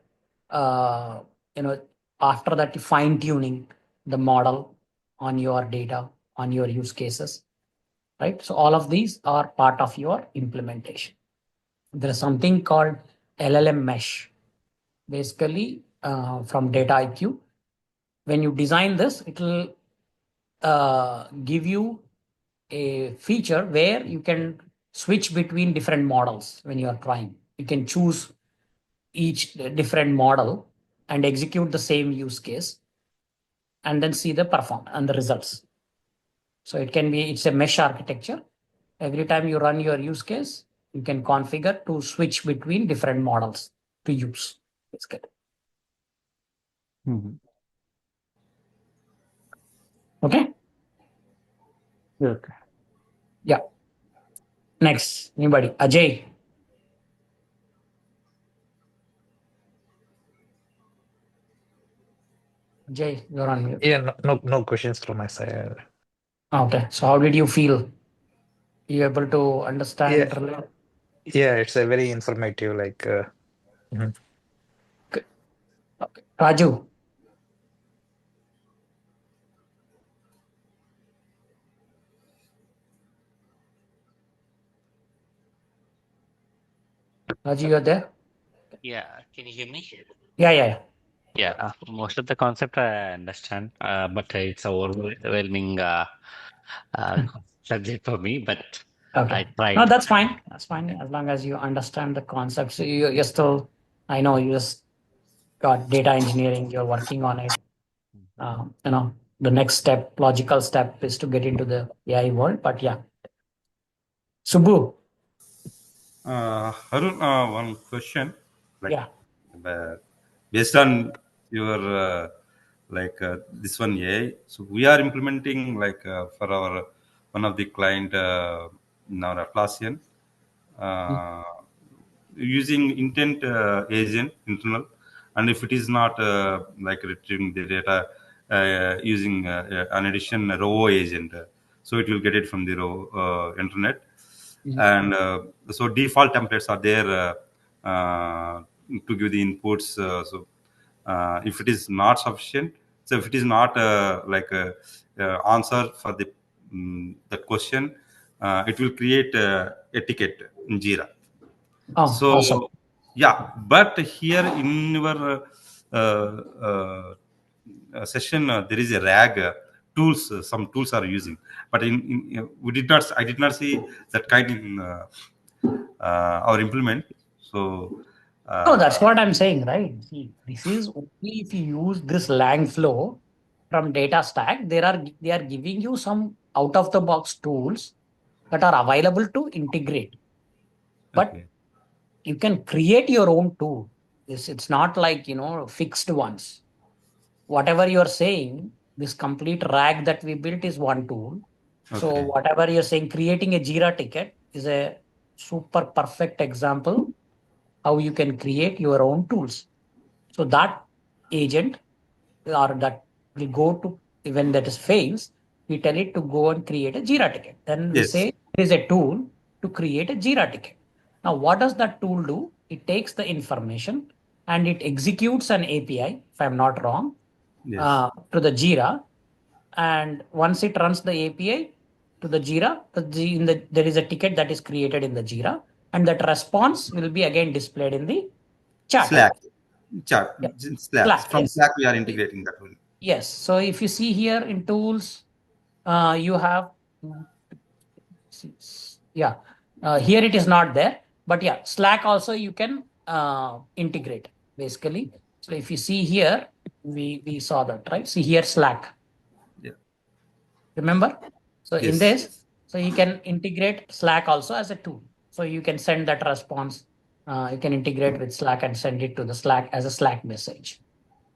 after that fine tuning the model on your data, on your use cases, right? So all of these are part of your implementation. There is something called LLM mesh, basically from Data IQ. When you design this, it will give you a feature where you can switch between different models when you are trying. You can choose each different model and execute the same use case and then see the performance and the results. So it's a mesh architecture. Every time you run your use case, you can configure to switch between different models to use. It's good. Okay. Okay. Yeah. Next, anybody? Ajay. Ajay, you're on mute. Yeah, no questions from my side. Okay. So how did you feel? You able to understand? Yeah, it's a very informative, like mhm. Okay. Raju. Raju, you're there? Yeah, can you hear me? Yeah. Yeah, most of the concept I understand, but it's a overwhelming subject for me. But I Okay. No, tried. that's fine. That's fine. As long as you understand the concepts. So you're still, I know you just got data engineering, you're working on it. The next step, logical step is to get into the AI world. But yeah. Subbu. Harun, one question, like Yeah. based on your this one AI. So we are implementing for our one of the client in our Atlassian uh, using intent agent internal, and if it is not like retrieving the data using an addition row agent, so it will get it from the row internet. And so default templates are there to give the inputs. So if it is not sufficient, so if it is not answer for the question, it will create a ticket in Jira. Oh, So awesome. yeah, but here in your session, there is a RAG tools. Some tools are using, but I did not see that kind in our implement. So No, that's what I'm saying, right? See, this is only if you use this LangFlow from data stack, they are giving you some out of the box tools that are available to integrate. But okay. you can create your own tool. It's not like fixed ones. Whatever you're saying, this complete RAG that we built is one tool. So Okay. whatever you're saying, creating a Jira ticket is a super perfect example how you can create your own tools. So that agent or that will go to when that is fails, we tell it to go and create a Jira ticket. Then we Yes. say there is a tool to create a Jira ticket. Now, what does that tool do? It takes the information and it executes an API, if I'm not wrong, Yes. to the Jira. And once it runs the API to the Jira, there is a ticket that is created in the Jira, and that response will be again displayed in the chat. Slack. Chat. Yeah. Slack. Slack, From yes. Slack, we are integrating that one. Yes. So if you see here in tools, you have, here it is not there, but yeah, Slack also you can integrate basically. So if you see here, we saw that, right? See here, Slack. Yeah. Remember? So in Yes. this, so you can integrate Slack also as a tool. So you can send that response. You can integrate with Slack and send it to the Slack as a Slack message.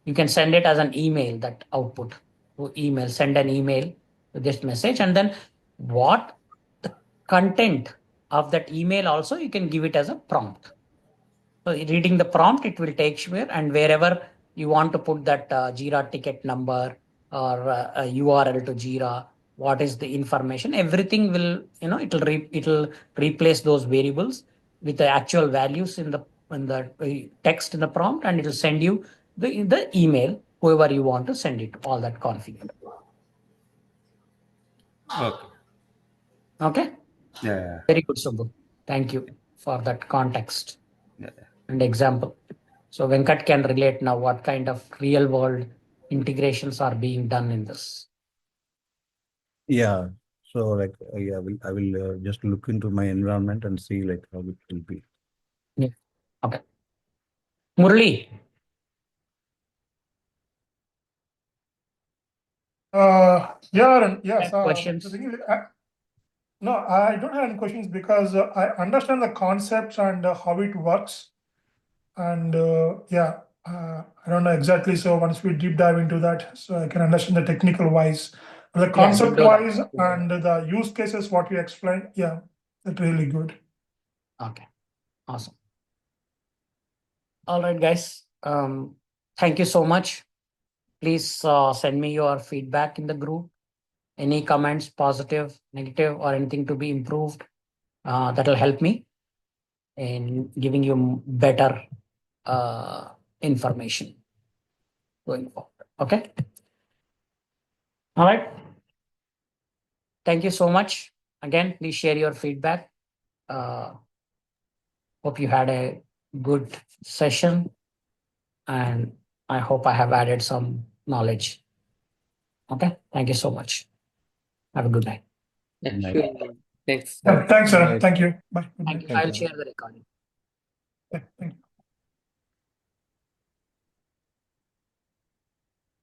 You can send it as an email, that output to email, send an email with this message. And then what the content of that email also, you can give it as a prompt. So reading the prompt, it will take you and wherever you want to put that Jira ticket number or a URL to Jira, what is the information, everything will, it'll replace those variables with the actual values in the text in the prompt, and it'll send you the email, whoever you want to send it, all that configured. Okay. Okay. Yeah. Very good, Subbu. Thank you for that context Yeah. and example. So Venkat can relate now what kind of real world integrations are being done in this. Yeah. So like I will just look into my environment and see like how it will be. Yeah. Okay. Murli. Yeah, yes. Questions? The thing is, no, I don't have any questions because I understand the concepts and how it works. And I don't know exactly. So once we deep dive into that, so I can understand the technical wise, the concept wise, and the use cases, what you explained. Yeah, that's really good. Okay. Awesome. All right, guys. Thank you so much. Please send me your feedback in the group. Any comments, positive, negative, or anything to be improved, that'll help me in giving you better information going forward. Okay. All right. Thank you so much. Again, please share your feedback. Hope you had a good session, and I hope I have added some knowledge. Okay. Thank you so much. Have a good night. Yeah, Night. sure. Thanks. Yeah, thanks, sir. Right. Thank you. Bye. Good Thank night. you. I'll share the recording. Yeah, thank you.